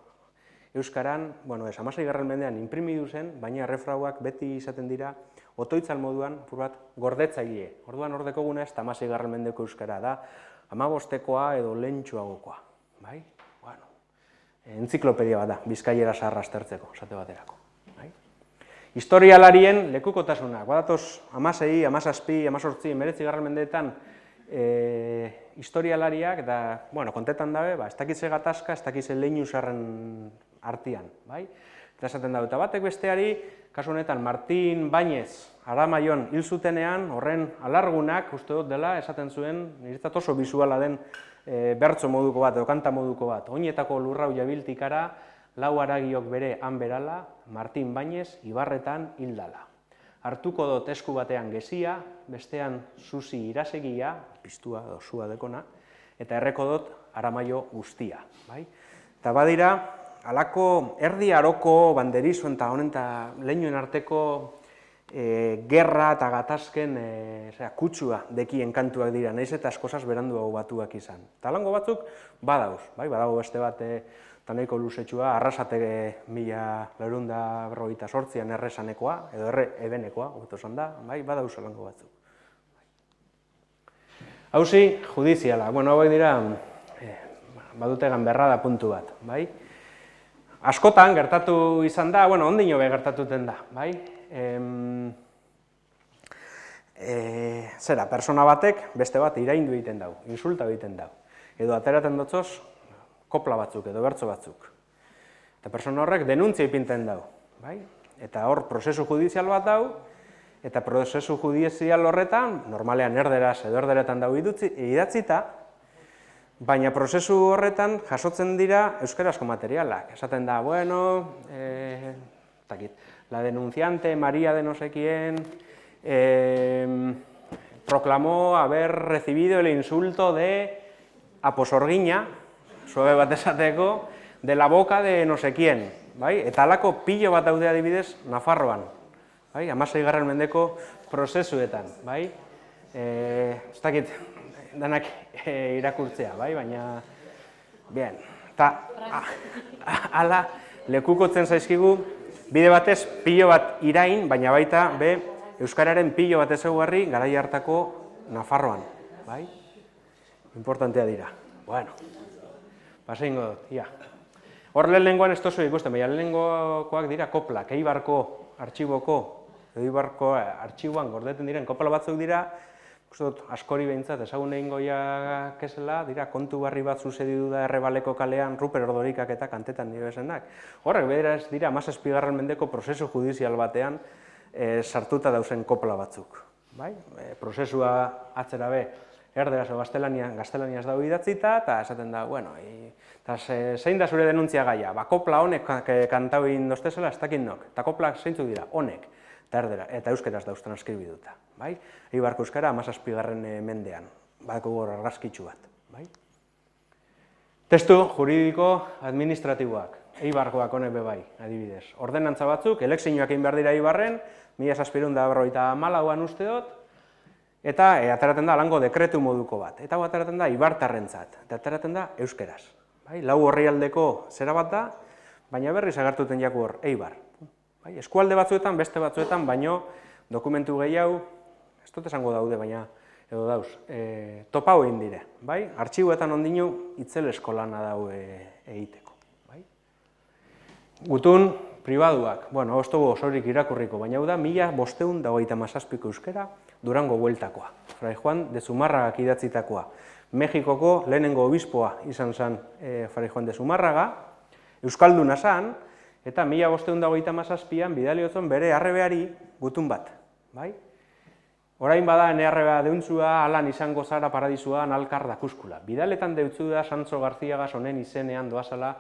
euskaran, bueno, 16. mendean imprimidu zen, baina errefrauak beti izaten dira otoitzal moduan, bat gordetzaile. Orduan ordeko guna ez 16. mendeko euskara da, 15koa edo lehentsuagokoa, bai? Bueno, entziklopedia bat da, bizkaiera zaharra aztertzeko, esate baterako. Historialarien lekukotasunak, badatoz 16, 17, 18, 19. mendeetan historialariak, eta, bueno, kontetan dabe, ez dakitze gatazka, ez dakitze leinu zarren artian, bai? Eta esaten dabe, eta batek besteari, kasu honetan, Martin Bañez, Aramaion hil zutenean, horren alargunak, uste dut dela, esaten zuen, niretzat oso bizuala den bertso moduko bat, edo kanta moduko bat, oinetako lurrau jabiltikara, lau haragiok bere han berala, Martin Bañez ibarretan hildala. Hartuko dut esku batean gezia, bestean zuzi irasegia, piztua edo sua dekona, eta erreko dut Aramaio guztia. Eta badira, halako erdi aroko banderizo eta honen eta lehenoen arteko gerra eta gatazken kutsua dekien kantuak dira, nahiz eta askozaz beranduago batuak izan. Eta lango batzuk badauz, badago beste bat eta nahiko luzetxua, Arrasate 1948an erresanekoa, edo ebenekoa, hobeto esan da, badauz lango batzuk. Hauzi judiziala, bueno, hauek dira, badute ganberrada puntu bat, bai? Askotan gertatu izan da, bueno, ondino be gertatuten da, bai? Zera, persona batek beste bat iraindu egiten dau, insulta egiten dau, edo ateraten dotzoz kopla batzuk edo bertso batzuk. Eta persona horrek denuntzia ipinten dau, bai? Eta hor prozesu judizial bat dau, eta prozesu judizial horretan, normalean erderaz edo erderetan dau idatzita, baina prozesu horretan jasotzen dira euskarazko materialak. Esaten da, bueno, la denunciante María de no sé quién proclamó haber recibido el insulto de Aposorgiña, suave bat esateko, de la boca de no sé quién, bai? Eta halako pilo bat daude adibidez Nafarroan, bai? 16. mendeko prozesuetan, bai? Ez dakit danak irakurtzea, bai? Baina, bien, eta hala lekukotzen zaizkigu, bide batez pilo bat irain, baina baita be euskararen pilo bat ezaugarri garai hartako Nafarroan, bai? Importantea dira. Bueno, paseingo dut, ia. Hor lehenengoan ez tozu ikusten, baina lehenengokoak dira koplak, Eibarko artxiboko, Eibarko artxiboan gordeten diren kopla batzuk dira, askori behintzat ezagun egin goiak esela, dira kontu barri bat zuzedidu da Errebaleko kalean Ruper Ordorikak eta kantetan nire bezenak. Horrek beraz dira 17. mendeko prozesu judizial batean sartuta dauzen kopla batzuk. bai? Prozesua atzera be, erderaz o gaztelaniaz dago idatzita, eta esaten da, bueno, zein da zure denuntzia gaia? Ba, kopla honek kantau egin doztezela, ez dakit nok, eta koplak zeintzuk dira, honek, eta euskeraz dauz transkribiduta, bai? Eibarko euskara 17. mendean, badako gor argazkitxu bat, bai? Testu juridiko administratiboak, Eibarkoak honek be bai, adibidez. Ordenantza batzuk, elekzioak egin behar dira Eibarren, 1794an uste dut, eta ateratzen da lango dekretu moduko bat. Eta ateratzen da Eibartarrentzat, eta ateratzen da euskeraz. Bai? Lau orrialdeko zera bat da, baina berriz agertuten jaku hor, Eibar. Bai? Eskualde batzuetan, beste batzuetan, baino dokumentu gehiago, ez dut esango daude, baina edo dauz, topau egin dire. Bai? Artxiboetan ondino itzelesko lana dau egiteko. Gutun pribaduak, bueno, ez dugu osorik irakurriko, baina hau da 1527ko euskera Durango bueltakoa. Fray Juan de Zumárragak idatzitakoa. Mexikoko lehenengo obispoa izan zen Fray Juan de Zumárraga, euskalduna zen, eta 1527an bidali otzon bere arrebeari gutun bat. Bai? Orain bada ene arrebea deuntzua, alan izango zara paradisuan alkar dakuskula. Bidaletan deutzu da Santzo Garziagaz honen izenean doazala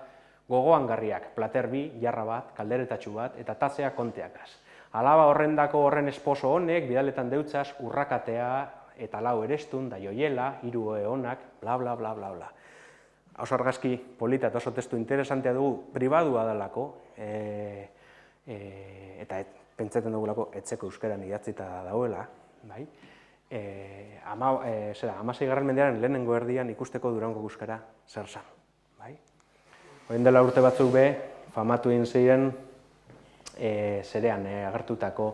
gogoangarriak, plater bi, jarra bat, kalderetatxu bat, eta tazea konteakaz. Alaba horrendako horren esposo honek, bidaletan deutzaz, urrakatea, eta lau erestun, da joiela, hiru eonak, bla, bla, bla, bla, bla. Oso argazki polita eta oso testu interesantea dugu, pribadua dalako, eta pentsatzen dugulako etzeko euskeran idatzita dauela, bai? 16. mendearen lehenengo erdian ikusteko Durango euskara zer zan. Orain dela urte batzuk be, famatu egin ziren zerean agertutako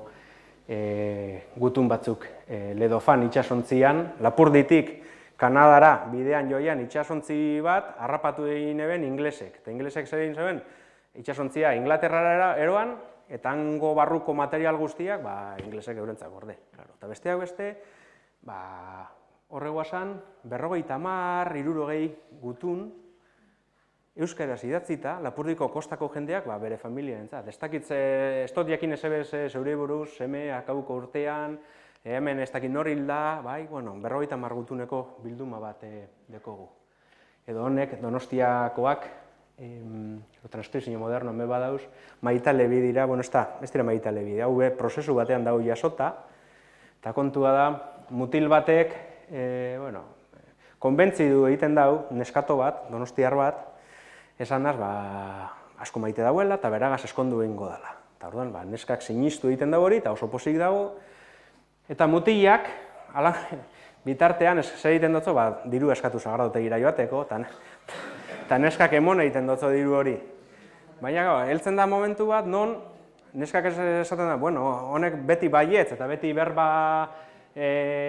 gutun batzuk Ledofan itxasontzian, Lapurditik Kanadara bidean joian itxasontzi bat harrapatu egin eben inglesek. Eta inglesek zer egin zeben, itxasontzia Inglaterrara eroan, eta hango barruko material guztiak inglesek eurentzak gorde. Eta besteak beste, horregoazan, 50, 60 gutun, euskaraz idatzita, Lapurdiko kostako jendeak bere familiarentzat. Ez dut jakin ezebez zeure buruz, seme akabuko urtean, hemen ez dakit nor hilda, 50 gutuneko bilduma bat dekogu. Edo honek, Donostiakoak, transkripzio moderno me badauz, Maita Lebi dira, ez dira Maita Lebi, hau prozesu batean dago jasota, eta kontua da, mutil batek, konbentzidu egiten dau, neskato bat, donostiar bat, esan naz, asko maite dauela eta beragaz eskondu egingo dela. Eta orduan, neskak sinistu egiten dago hori, eta oso pozik dago, eta mutilak, bitartean, zer egiten dutzo, diru eskatu sagardotegira joateko, eta neskak emon egiten dutzo diru hori. Baina, heltzen da momentu bat, non, neskak esaten da, bueno, honek beti baietz, eta beti berba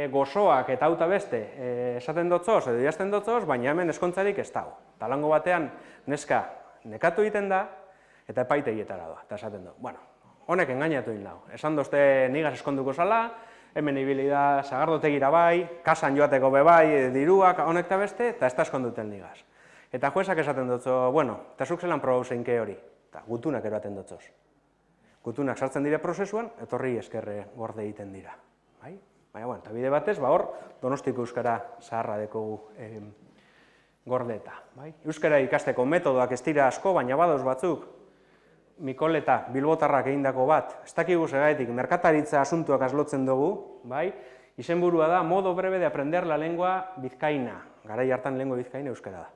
gozoak eta auta beste esaten dutzoz, edo idazten dutzoz, baina hemen eskontzarik ez dago. Eta lango batean, neska nekatu egiten da, eta epaitegietara doa, eta esaten du. Bueno, honek engainatu egin dago. Esan dozte nigaz eskonduko zala, hemen ibili da sagardotegira bai, kasan joateko be bai, diruak honek eta beste, eta ez da eskonduten nigaz. Eta juezak esaten dutzo, bueno, eta zuk zelan probau zeinke hori, eta gutunak eroaten dutzoz. Gutunak sartzen dire prozesuan, etorri eskerre gorde egiten dira. Baina, eta bide batez, hor, Donostiko euskara zaharra dekogu gordeta. Euskara ikasteko metodoak ez dira asko, baina badoz batzuk, Mikoleta, Bilbotarrak egindako bat, ez dakigu segaitik, merkataritza asuntuak aslotzen dugu, izenburua da, modo breve de aprender la lengua bizkaina. Garai hartan lengua bizkaina euskara da,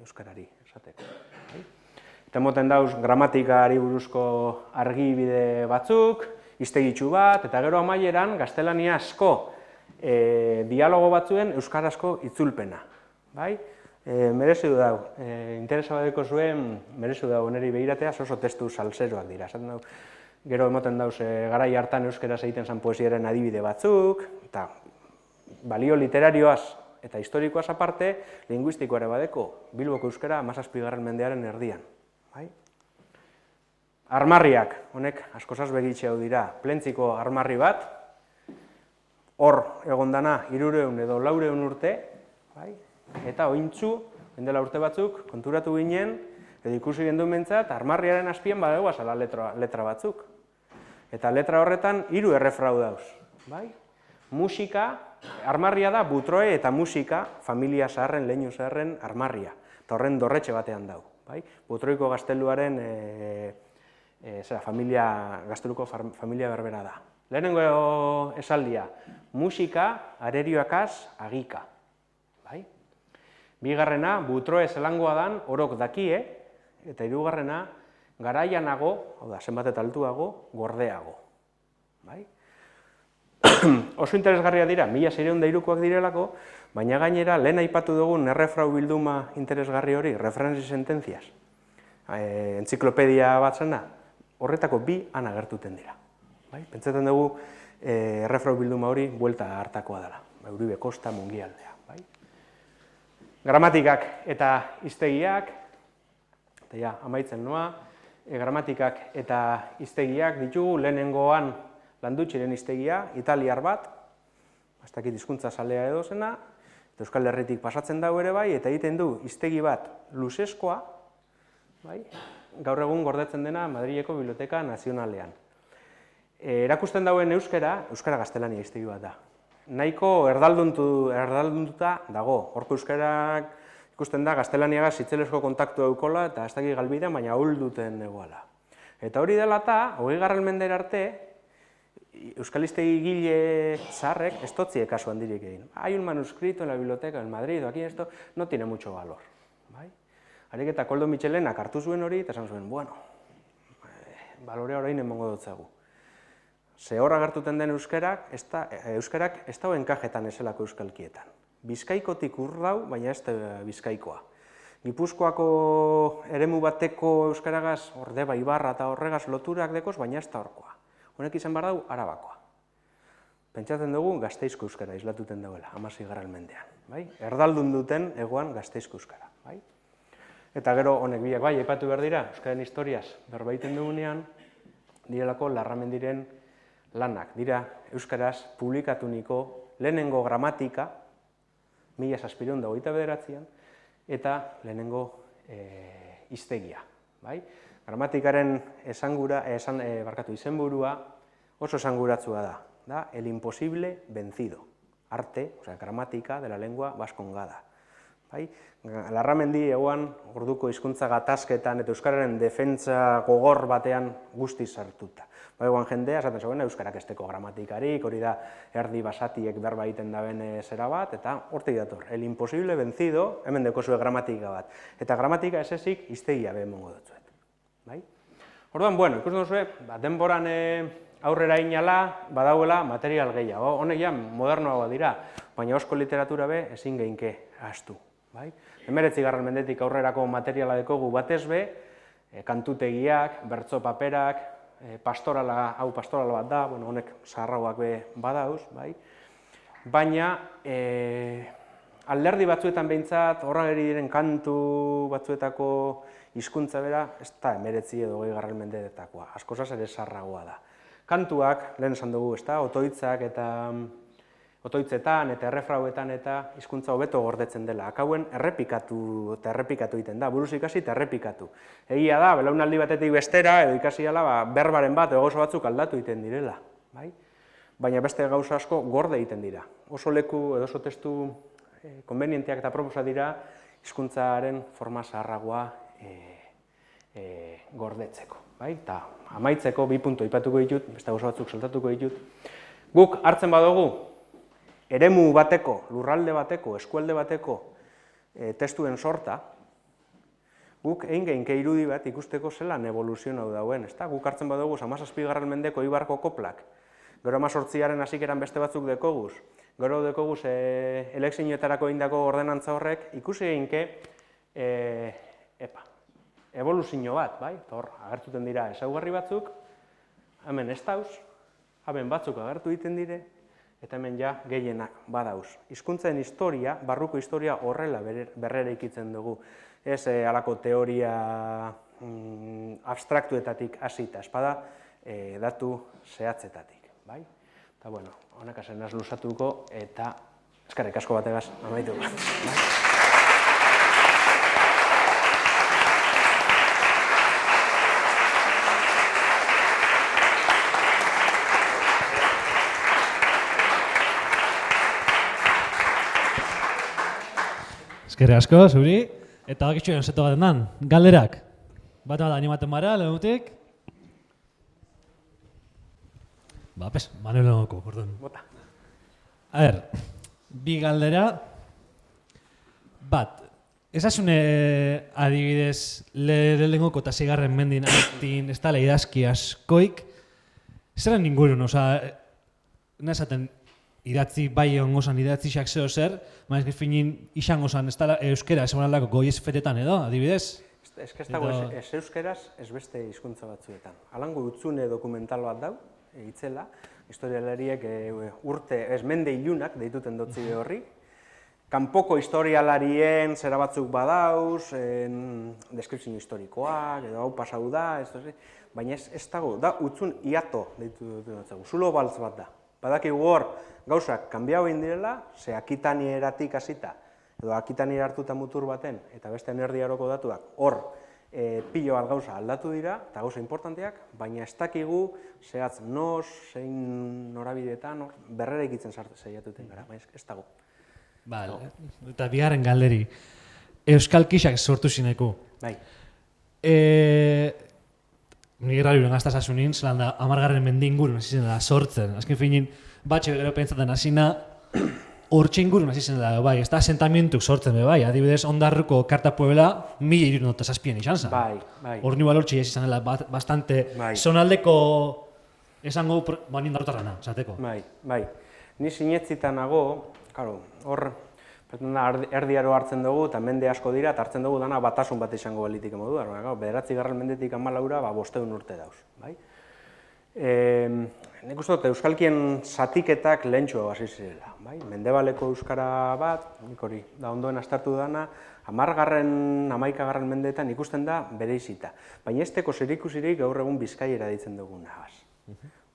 euskarari esateko. Eta moten dauz, gramatikari buruzko argibide batzuk, iztegitxu bat, eta gero amaieran, gaztelania asko dialogo batzuen euskarazko itzulpena. Merezu dau, interesa badeko zuen, merezu dau oneri behiratea, oso testu salseroak dira. Gero emoten dauz, garai hartan euskaraz egiten zan poesiaren adibide batzuk, eta balio literarioaz eta historikoaz aparte, linguistikoare badeko, Bilboko euskara 17. mendearen erdian. Armarriak, honek askozaz begitxe hau dira, Plentziko armarri bat, hor egondana 300 edo 400 urte, eta ointzu, dela urte batzuk, konturatu ginen, edo ikusi genduen bentsat, armarriaren azpian badegu azala letra batzuk. Eta letra horretan 3 errefrau dauz. musika, armarria da butroe eta musika familia zaharren, leinu zaharren armarria. Eta horren dorretxe batean dau. Butroiko gazteluaren gazteluko familia berbera da. Lehenengo esaldia, musika, arerioakaz, agika. Bigarrena, butroe zelangoa dan, orok dakie, eta hirugarrena, garaianago, hau da, zenbat eta altuago, gordeago. Oso interesgarria dira, 1603koak direlako, baina gainera, lehen aipatu dugun errefrau bilduma interesgarri hori, referenzi sententziaz, entziklopedia bat zena, horretako bi han agertuten dira. Pentsatzen dugu, errefrau bilduma hori buelta hartakoa dela, Uribe Kosta, Mungialdea. Gramatikak eta hiztegiak, eta ja, amaitzen noa, gramatikak eta hiztegiak ditugu lehenengoan Landutxiren hiztegia, italiar bat, ez dakit hizkuntza zalea edo zena, eta Euskal Herritik pasatzen dago ere bai, eta egiten du hiztegi bat luzeskoa, gaur egun gordetzen dena Madrileko Biblioteka Nazionalean. Erakusten dauen euskara gaztelania hiztegi bat da. Nahiko erdalduntuta dago. Horko euskarak ikusten da gaztelaniaga zitzelesko kontaktu eukola eta ez dakit galbidean, baina ahulduten egoala. Eta hori dela eta, 20. mendera arte, euskal hiztegi gile zaharrek ez totzie kasu handirik egin. Hay un manuscrito en la biblioteca en Madrid, aquí esto no tiene mucho valor. Harik eta Koldo Mitxelenak hartu zuen hori, eta esan zuen, bueno, balorea orain emongo dutzagu. Ze horra gertuten den euskarak ez dago enkajetan ezelako euskalkietan. Bizkaikotik urdau, baina ez da bizkaikoa. Gipuzkoako eremu bateko euskaragaz, Ordeba, Ibarra eta horregaz loturak dekoz, baina ez da horkoa. Honek izan behar dau, Arabakoa. Pentsatzen dugu Gasteizko euskara islatuten dauela, 16. mendean. Erdaldun duten egoan Gasteizko euskara. Eta gero honek biak bai, aipatu behar dira, euskaren historiaz berbaiten dugunean, direlako Larramendiren lanak, dira euskaraz publikatuniko lehenengo gramatika, 1729an, eta lehenengo hiztegia. Gramatikaren izenburua oso esanguratsua da, el imposible vencido, arte, gramatika de la lengua vascongada. Larramendi egoan orduko hizkuntza gatazketan eta euskararen defentsa gogor batean guztiz sartuta. Egoan jendea, esaten zegoen, euskarak esteko gramatikarik, hori da erdi basatiek berba egiten daben zera bat, eta hortik dator, el imposible vencido, hemen deko zuen gramatika bat. Eta gramatika esezik hiztegia behin mongo dutzuet. Orduan, bueno, ikusten duzue, denboran aurrera inala, badauela material gehiago. Honek ja, modernoagoa dira, baina osko literatura be ezin geinke ahaztu. 19. mendetik aurrerako materiala dekogu batez be, kantutegiak, bertso paperak, pastorala bat da, honek zaharrauak be badauz, baina alderdi batzuetan behintzat, horra geri diren kantu batzuetako hizkuntza bera, ez da 19. edo 20. mendetakoa, askozaz ere zaharragoa da. Kantuak, lehen esan dugu, otoitzak eta otoitzetan eta errefrauetan eta hizkuntza hobeto gordetzen dela. Akauen errepikatu eta errepikatu egiten da, buruz ikasi eta errepikatu. Egia da, belaunaldi batetik bestera, edo ikasi ala, berbaren bat, edo gauza batzuk aldatu egiten direla. Baina beste gauza asko gorde egiten dira. Oso leku edo oso testu konbenienteak eta proposa dira hizkuntzaren forma zaharragoa gordetzeko. Eta amaitzeko 2 puntu aipatuko ditut, beste gauza batzuk saltatuko ditut. Guk hartzen badugu, eremu bateko, lurralde bateko, eskualde bateko testuen sorta, guk egin geinke irudi bat ikusteko zelan evoluzionau dauen. Guk hartzen badugu 17. mendeko Ibarko koplak, gero 18. hasieran beste batzuk dekoguz, gero dekoguz elekzioetarako egindako ordenantza horrek, ikusi geinke evoluzio bat, hor agertuten dira ezaugarri batzuk, hemen ez dauz, hemen batzuk agertu egiten dire, eta hemen ja gehienak badauz. Hizkuntzen historia, barruko historia horrela berrera ikitzen dugu. Ez halako teoria abstraktuetatik hasita, espada datu zehatzetatik. Eta bueno, honek azen ez luzatuko eta eskerrik asko bategaz amaitu.
Eskerrik asko, zuri. Eta bakitxo egin zeto baten dan, galderak. Bat animaten bara, lehenutik. Manuel Lengoko, perdón.
Bota.
A ver, bi galdera. Bat, esasune adibidez Lengoko eta zigarren mendin artin, ez da idazki askoik, zeran ingurun, nesaten idatzi bai ongo zan, idatzi xak zeo zer, maiz finin izango zan, ez da euskera, esan aldako goiez fetetan edo, adibidez?
Ez que ez dago ez euskeraz, ez beste hizkuntza batzuetan. Alango utzune dokumental bat dau, itzela, historialariek urte, ez mende ilunak deituten dotzi horri, kanpoko historialarien zera batzuk badauz, deskripzio historikoak, edo hau pasau da, baina ez dago, da utzun iato deitu dutun, zulo baltz bat da. Badakigu hor, gauzak kanbiau egin direla, ze Akitanieratik hasita, edo Akitaniera hartuta mutur baten, eta beste erdiaroko datuak, hor, pilo bat gauza aldatu dira, eta gauza importanteak, baina ez dakigu zehatz nos, zein norabideetan, berrera ikitzen saiatuten gara, baina ez dago.
Eta bigarren galderi, Euskal Kixak sortu zineku.
Bai.
Nire rari uren gaztaz asunin, zelan da, 10. mende ingurun hasi zen da sortzen. Azken finin, batxe gero pentsaten hasina, hortxe ingurun hasi zen da, bai, ez da asentamientuk sortzen be, bai, adibidez, Ondarruko karta puebla, 1307 izan zen.
Bai.
Hor nibal hortxe izan dela, bastante, zonaldeko, esango, nindarrotarrana, esateko.
Bai. Ni sinetzitanago, karo, hor, erdiaro hartzen dugu, eta mende asko dira, eta hartzen dugu dana batasun bat izango balitik modu, 9. mendetik 14 500 urte dauz. Nik uste dut, euskalkien zatiketak lehentxo hasi zirela. Mendebaleko euskara bat, nik hori, da ondoen astartu dana, 10. 11. mendeetan ikusten da bereizita. Baina ez teko zerikusirik gaur egun Bizkaiera deitzen duguna.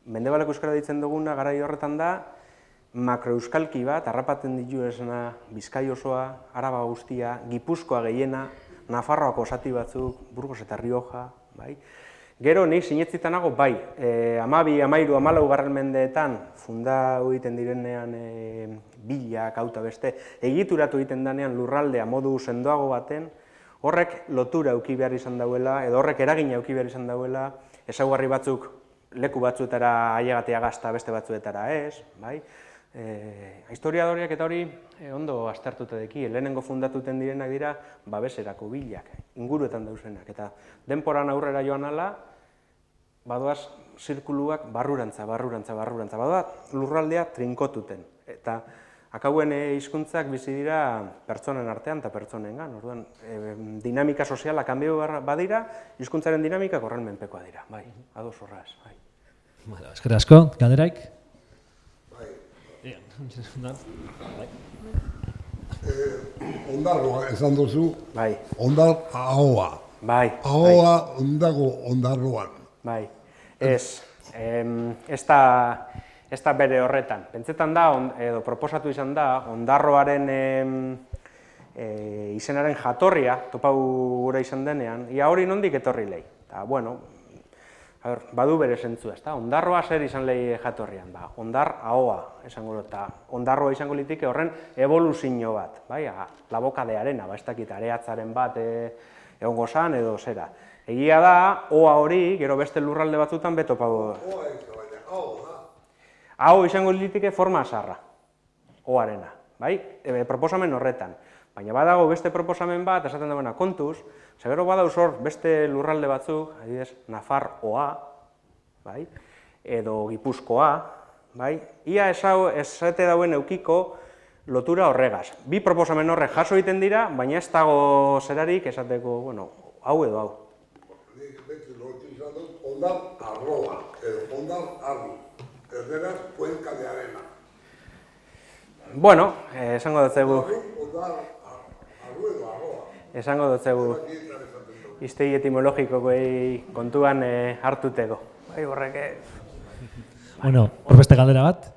Mendebaleko euskara deitzen duguna garai horretan da, makroeuskalki bat, harrapaten ditu esena Bizkai osoa, Araba guztia, Gipuzkoa gehiena, Nafarroako zati batzuk, Burgos eta Rioja, bai. Gero nik sinetzitanago, bai, 12, 13, 14 mendeetan fundau egiten direnean bilak, auta beste, egituratu egiten danean lurraldea modu sendoago baten, horrek lotura eduki behar izan dauela, edo horrek eragina eduki behar izan dauela, ezaugarri batzuk leku batzuetara ailegatea gazta beste batzuetara ez, bai. Historiadoriak eta hori ondo aztertuta deki, lehenengo fundatuten direnak dira babeserako bilak, inguruetan dauzenak, eta denporan aurrera joan ala, badoaz zirkuluak barrurantza, badoa lurraldea trinkotuten, eta akauen hizkuntzak bizi dira pertsonen artean eta pertsonengan, orduan dinamika soziala kanbio badira, hizkuntzaren dinamikak horren menpekoa dira, bai, ados horraz, bai.
Eskerrik asko, galderaik?
Ondarroa esan duzu,
bai.
ondar ahoa.
Bai.
Ahoa ondago ondarroan.
Bai. Ez da bere horretan. Pentsetan da, edo proposatu izan da, ondarroaren izenaren jatorria, topau gura izan denean, ia hori nondik etorri lehi. Eta, bueno, badu bere zentzua, ezta? Ondarroa zer izan lehi jatorrian, ondar ahoa esango dut, eta ondarroa izango litike horren evoluzio bat, bai? Labokadearena, ez dakit, areatzaren bat egongo zan edo zera. Egia da, oa hori, gero beste lurralde batzutan beto pago.
Oa ez da, baina aho da.
Aho izango litike forma azarra, oarena, bai? Proposamen horretan. Baina badago beste proposamen bat, esaten dagoena kontuz, gero badauz hor beste lurralde batzuk, adibidez, Nafarroa, bai? Edo Gipuzkoa, bai? Ia esate dauen eukiko lotura horregaz. Bi proposamen horrek jaso egiten dira, baina ez dago zerarik esateko, bueno, hau edo hau.
Beti lotu izan dut, ondar arroa, edo ondar arru, erderaz Cuenca de Arena.
Bueno, esango dut zegu.
Ondar arru edo arroa.
Esango dut zegu. Iztegi etimologikoei kontuan hartuteko. Bai, horrek...
Bueno, hor beste galdera bat?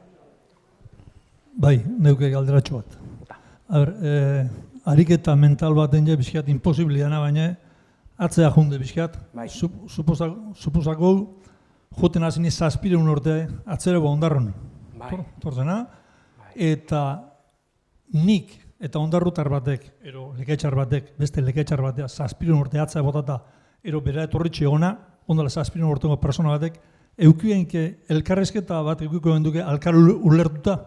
Bai, neuke galderatxo bat. Ariketa mental baten ja bizkiat imposibiliana, baina atzea junde bizkiat. Supozako juten hasi ni 700 urte atzereko ondarron. Torzena? Eta nik eta ondarrutar batek, ero leketxar batek, beste leketxar batek, 7 urte atzea botata, ero bera etorritxe ona, ondala 7 urteko persona batek, eukienke elkarrezketa bat eukiko genduke alkar ulertuta?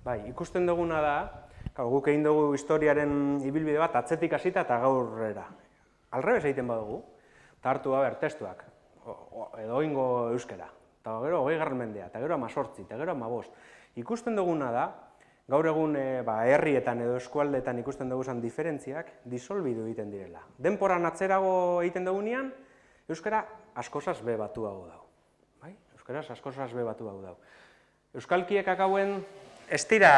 Bai, ikusten duguna da, guk egin dugu historiaren ibilbide bat atzetik hasita eta gaurrera. Alrebez egiten badugu, eta hartu testuak, edo oingo euskera, eta gero 20. mendea, eta gero 18, eta gero 15. Ikusten duguna da, gaur egun herrietan edo eskualdeetan ikusten dugu diferentziak disolbidu egiten direla. Denporan atzerago egiten dugunean, euskara askozaz be batu hau dau. Euskaraz askozaz be batu hau dau. Euskalkiek akauen ez dira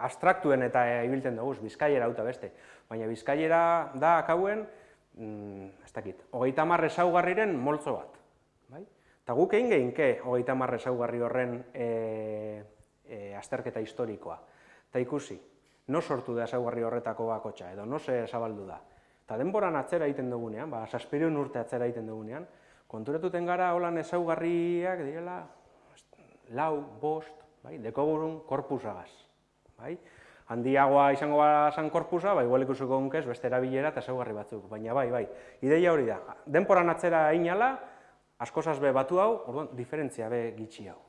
abstraktuen eta ibiltzen dugu, bizkaiera hauta beste. Baina bizkaiera da akauen, ez dakit, 30 ezaugarriren moltzo bat. Eta guk egin gehinke 30 ezaugarri horren azterketa historikoa. Eta ikusi, no sortu da ezaugarri horretako bakotxa, edo no se zabaldu da. Eta denboran atzera egiten dugunean, 7 urte atzera egiten dugunean, konturatuten gara holan ezaugarriak direla 4, 5, dekogurun korpusagaz. Handiagoa izango zan korpusa, igual ikusiko gunkez beste erabilera eta ezaugarri batzuk. Baina bai, ideia hori da. Denporan atzera inala, askozaz be batu hau, orduan, diferentzia be gitxi hau.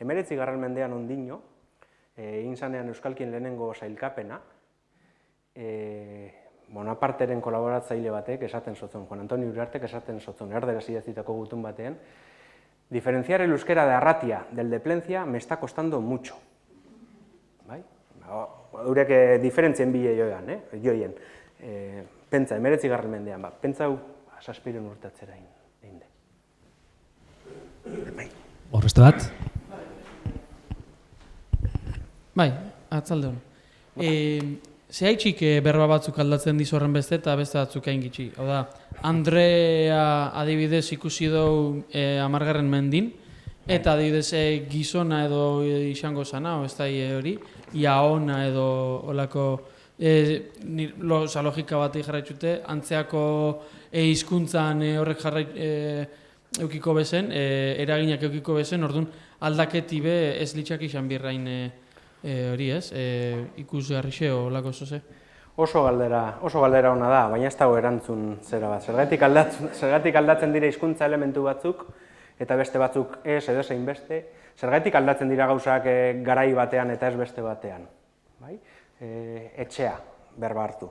19. mendean ondino, egin zanean euskalkien lehenengo sailkapena, Bonaparteren kolaboratzaile batek esaten zotzon, Juan Antonio Uriartek esaten zotzon, erderaz idatzitako gutun batean, diferenciar el euskera de Arratia del de Plencia me está costando mucho. Eurek diferentzien bile joien. Pentsa, 19. mendean, pentsa hau 7 urte atzera egin de.
Horrezte bat?
Bai, atzalde hon. Zehaitxik berba batzuk aldatzen dizu horren beste eta beste batzuk hain gitxi. Hau da, Andrea adibidez ikusi dugu 10. mendin, eta adibidez gizona edo izango zana, ez da hori, iaona edo olako logika bat jarraitxute, antzeako hizkuntzan horrek eukiko bezen, eraginak eukiko bezen, orduan aldaketi be ez litxak izan birrain hori ez, ikusgarri xeo olako zoze.
Oso galdera ona da, baina ez dago erantzun zera bat. Zergatik aldatzen dira hizkuntza elementu batzuk, eta beste batzuk ez edo zein beste, zergatik aldatzen dira gauzak garai batean eta ez beste batean. Etxea, berba hartu.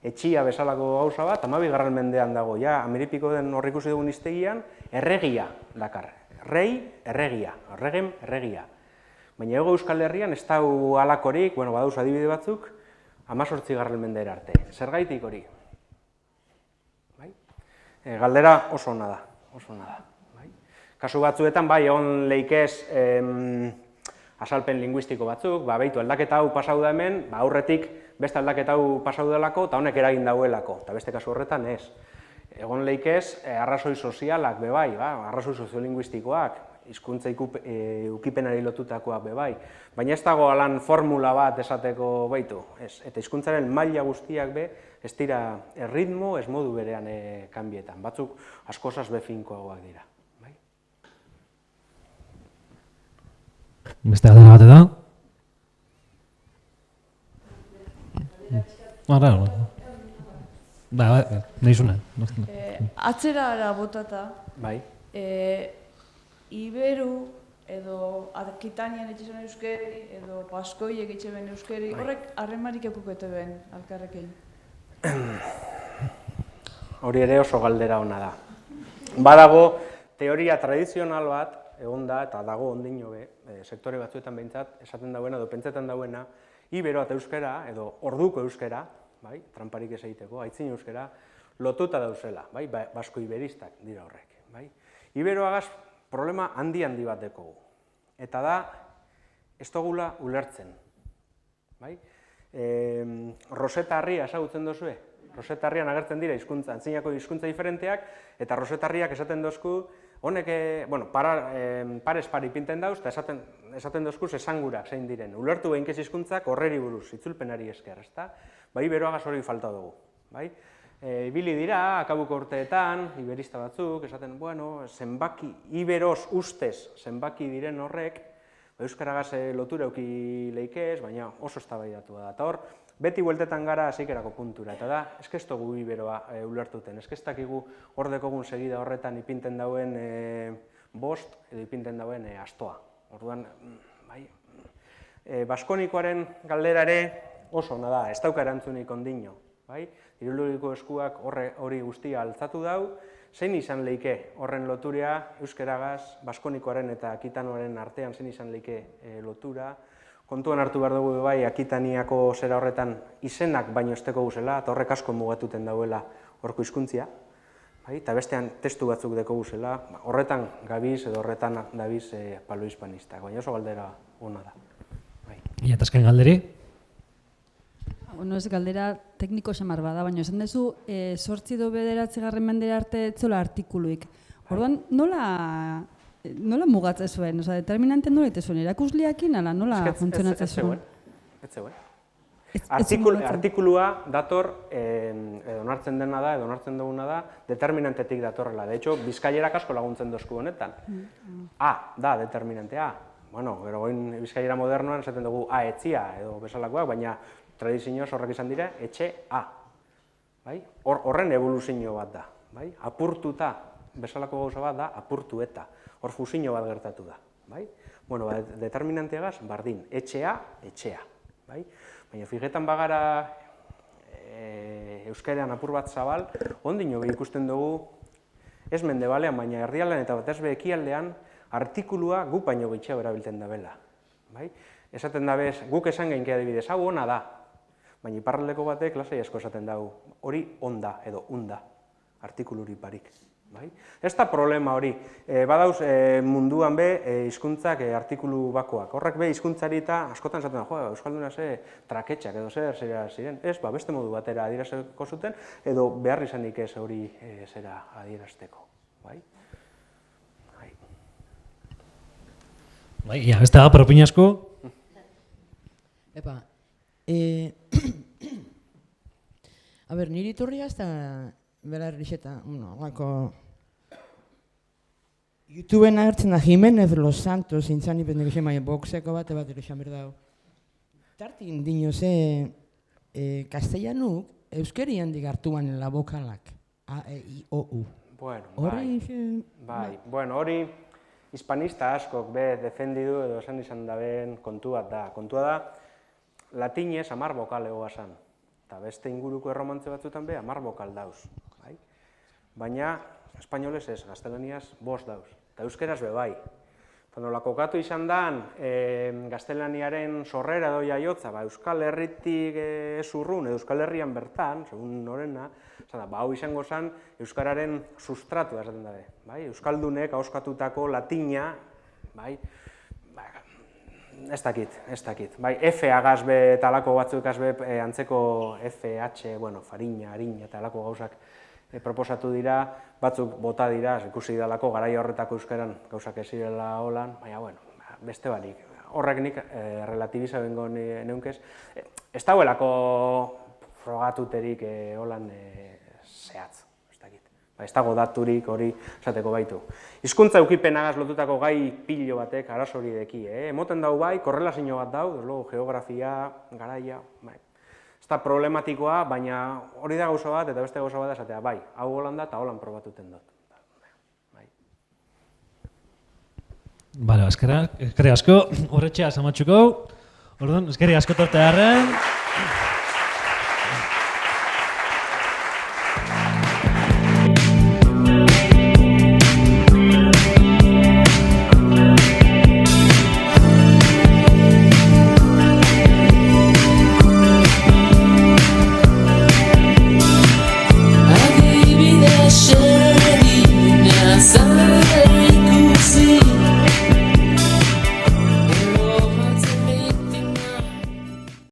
Etxia bezalako gauza bat, 12. mendean dago, ja, Ameripiko den hor ikusi dugun hiztegian, erregia dakar. Rei, erregia, erregem, erregia. Baina ego Euskal Herrian ez dago alakorik, badauz adibide batzuk, 18. mendera arte. Zergaitik hori? Galdera oso ona da. Kasu batzuetan, egon leikez azalpen linguistiko batzuk, behitu aldaketa hau pasau da hemen, aurretik beste aldaketa hau pasau delako, eta honek eragin dauelako, eta beste kasu horretan ez. Egon leikez, arrazoi sozialak bebai, arrazoi soziolinguistikoak, hizkuntza ukipenari lotutakoak bebai, baina ez dago alan formula bat esateko baitu, eta hizkuntzaren maila guztiak be, ez dira erritmo, ez modu berean kanbietan, batzuk askozaz be finkoagoak dira.
Beste galdera bat da? Nahi zuna.
Atzera botata,
Bai.
Iberu edo Akitanian etxezen euskeri edo Paskoiek etxeben euskeri, horrek harremarik eukukete ben alkarrekin.
Hori ere oso galdera ona da. Badago teoria tradizional bat, egon da, eta dago ondino be, sektore batzuetan behintzat, esaten dauena edo pentsetan dauena, Ibero eta euskera, edo orduko euskera, tramparik ez egiteko, aitzin euskera, lotuta dauzela, basko-iberistak dira horrek. Iberoagaz problema handi bat dekogu. Eta da, ez dugula ulertzen. Roseta Harria ezagutzen dozue? Roseta Harrian agertzen dira antzinako hizkuntza diferenteak, eta Roseta Harriak esaten dozku, honek, parez pari pinten dauz, eta esaten dozkuz esangurak zein diren. Ulertu behinkez hizkuntzak horreri buruz, itzulpenari esker, ezta? Iberoagaz hori falta dugu. Ibili dira, akabuko urteetan, iberista batzuk, esaten, zenbaki, iberoz ustez zenbaki diren horrek, Euskaragaz lotura euki leikez, baina oso eztabaidatua da. Eta hor, beti bueltetan gara hasikerako puntura, eta da, eske ez dugu iberoa ulertuten, eske ez dakigu hor dekogun segida horretan ipinten dauen bost edo ipinten dauen astoa. Orduan, bai, baskonikoaren galdera ere oso ona da, ez dauka erantzunik ondino, bai? Hirulogiko eskuak hori guztia altzatu dau, zein izan leike horren loturea euskaragaz, baskonikoaren eta akitanoaren artean zein izan leike lotura. Kontuan hartu behar dugu bai, Akitaniako zera horretan izenak baino esteko guzela, eta horrek asko mugatuten dauela horko hizkuntzia. Eta bestean testu batzuk deko guzela, horretan gabiz edo horretan dabiz palo-hispanistak, baina oso galdera ona da.
Ia, eta azken galderi?
Bueno, ez galdera tekniko xamar bada, baina esan duzu, 8 edo 9. mendera arte etzola artikuluik. Orduan, nola mugatzen zuen? Osa, determinante nola ite zuen? Erakusliakin, ala nola funtzionatzen zuen?
Ez zegoen. Artikulua dator, edo onartzen dena da, edo onartzen duguna da, determinantetik datorrela. De hecho, bizkaierak asko laguntzen dozku honetan. A, da, determinante A. Bueno, gero goin bizkaiera modernoan esaten dugu A etzia edo bezalakoak, baina tradizioz horrek izan dira, etxe A. Horren evoluzio bat da. Apurtuta bezalako gauza bat da, apurtu eta. Hor fusio bat gertatu da. Bueno, determinanteagaz, bardin, etxea, etxea. Baina fijetan bagara euskarean apur bat zabal, ondino ikusten dugu, ez mendebalean, baina erdialdean eta batez be ekialdean, artikulua guk baino gitxeo erabiltzen dabela. Esaten dabez, guk esan gainke adibidez, hau ona da, baina iparraldeko batek lasai asko esaten dago, hori onda edo unda, artikuluri parik. Ez da problema hori, badauz munduan be hizkuntzak artikulu bakoak. Horrek be hizkuntzari eta askotan esaten da, euskalduna ze traketxak edo zer ziren. Ez, beste modu batera adierazeko zuten, edo behar izanik ez hori zera adierazteko.
Ia, ez da, propina asko?
Epa, a ber, niri iturria ez da bera errixeta, YouTubeen agertzen da Jimenez Los Santos, zintzan ipendik esan baina boxeko bat errixan berdau. Tartin dino ze, kastellanuk euskerian digartuan la bokalak, A, E, I, O, U.
Bueno, hori hispanista askok be defendidu edo esan izan daben kontu bat da. Kontua da, latinez 10 bokal egoa zan, eta beste inguruko erromantze batzutan be 10 bokal dauz. Baina, espainolez ez, gaztelaniaz 5 dauz, eta euskeraz be bai. Nola kokatu izan dan, gaztelaniaren sorrera edo jaiotza, Euskal Herritik ez urrun, edo Euskal Herrian bertan, segun norena, hau izango zen euskararen sustratu esaten dabe. Euskaldunek ahoskatutako latina, ez dakit. F agazbe eta alako batzuk azbe antzeko F, H, farina, harina eta alako gauzak proposatu dira, batzuk bota dira, ikusi dalako garaia horretako euskaran gauzak ez zirela holan, baina, beste barik. Horrek nik relatibiza bengo neunkez. Ez dauelako frogatuterik holan zehatz, ez dakit. Ez dago daturik hori esateko baitu. Hizkuntza eukipenagaz lotutako gai pilo batek arazo hori deki. Emoten dau bai, korrelazio bat dau, geografia, garaia, ez da problematikoa, baina hori da gauza bat eta beste gauza bat esatea, bai, hau holan da eta holan probatuten dut.
Bale, eskerrik asko, horretxea zamatxuko, orduan, eskerrik asko torte harren.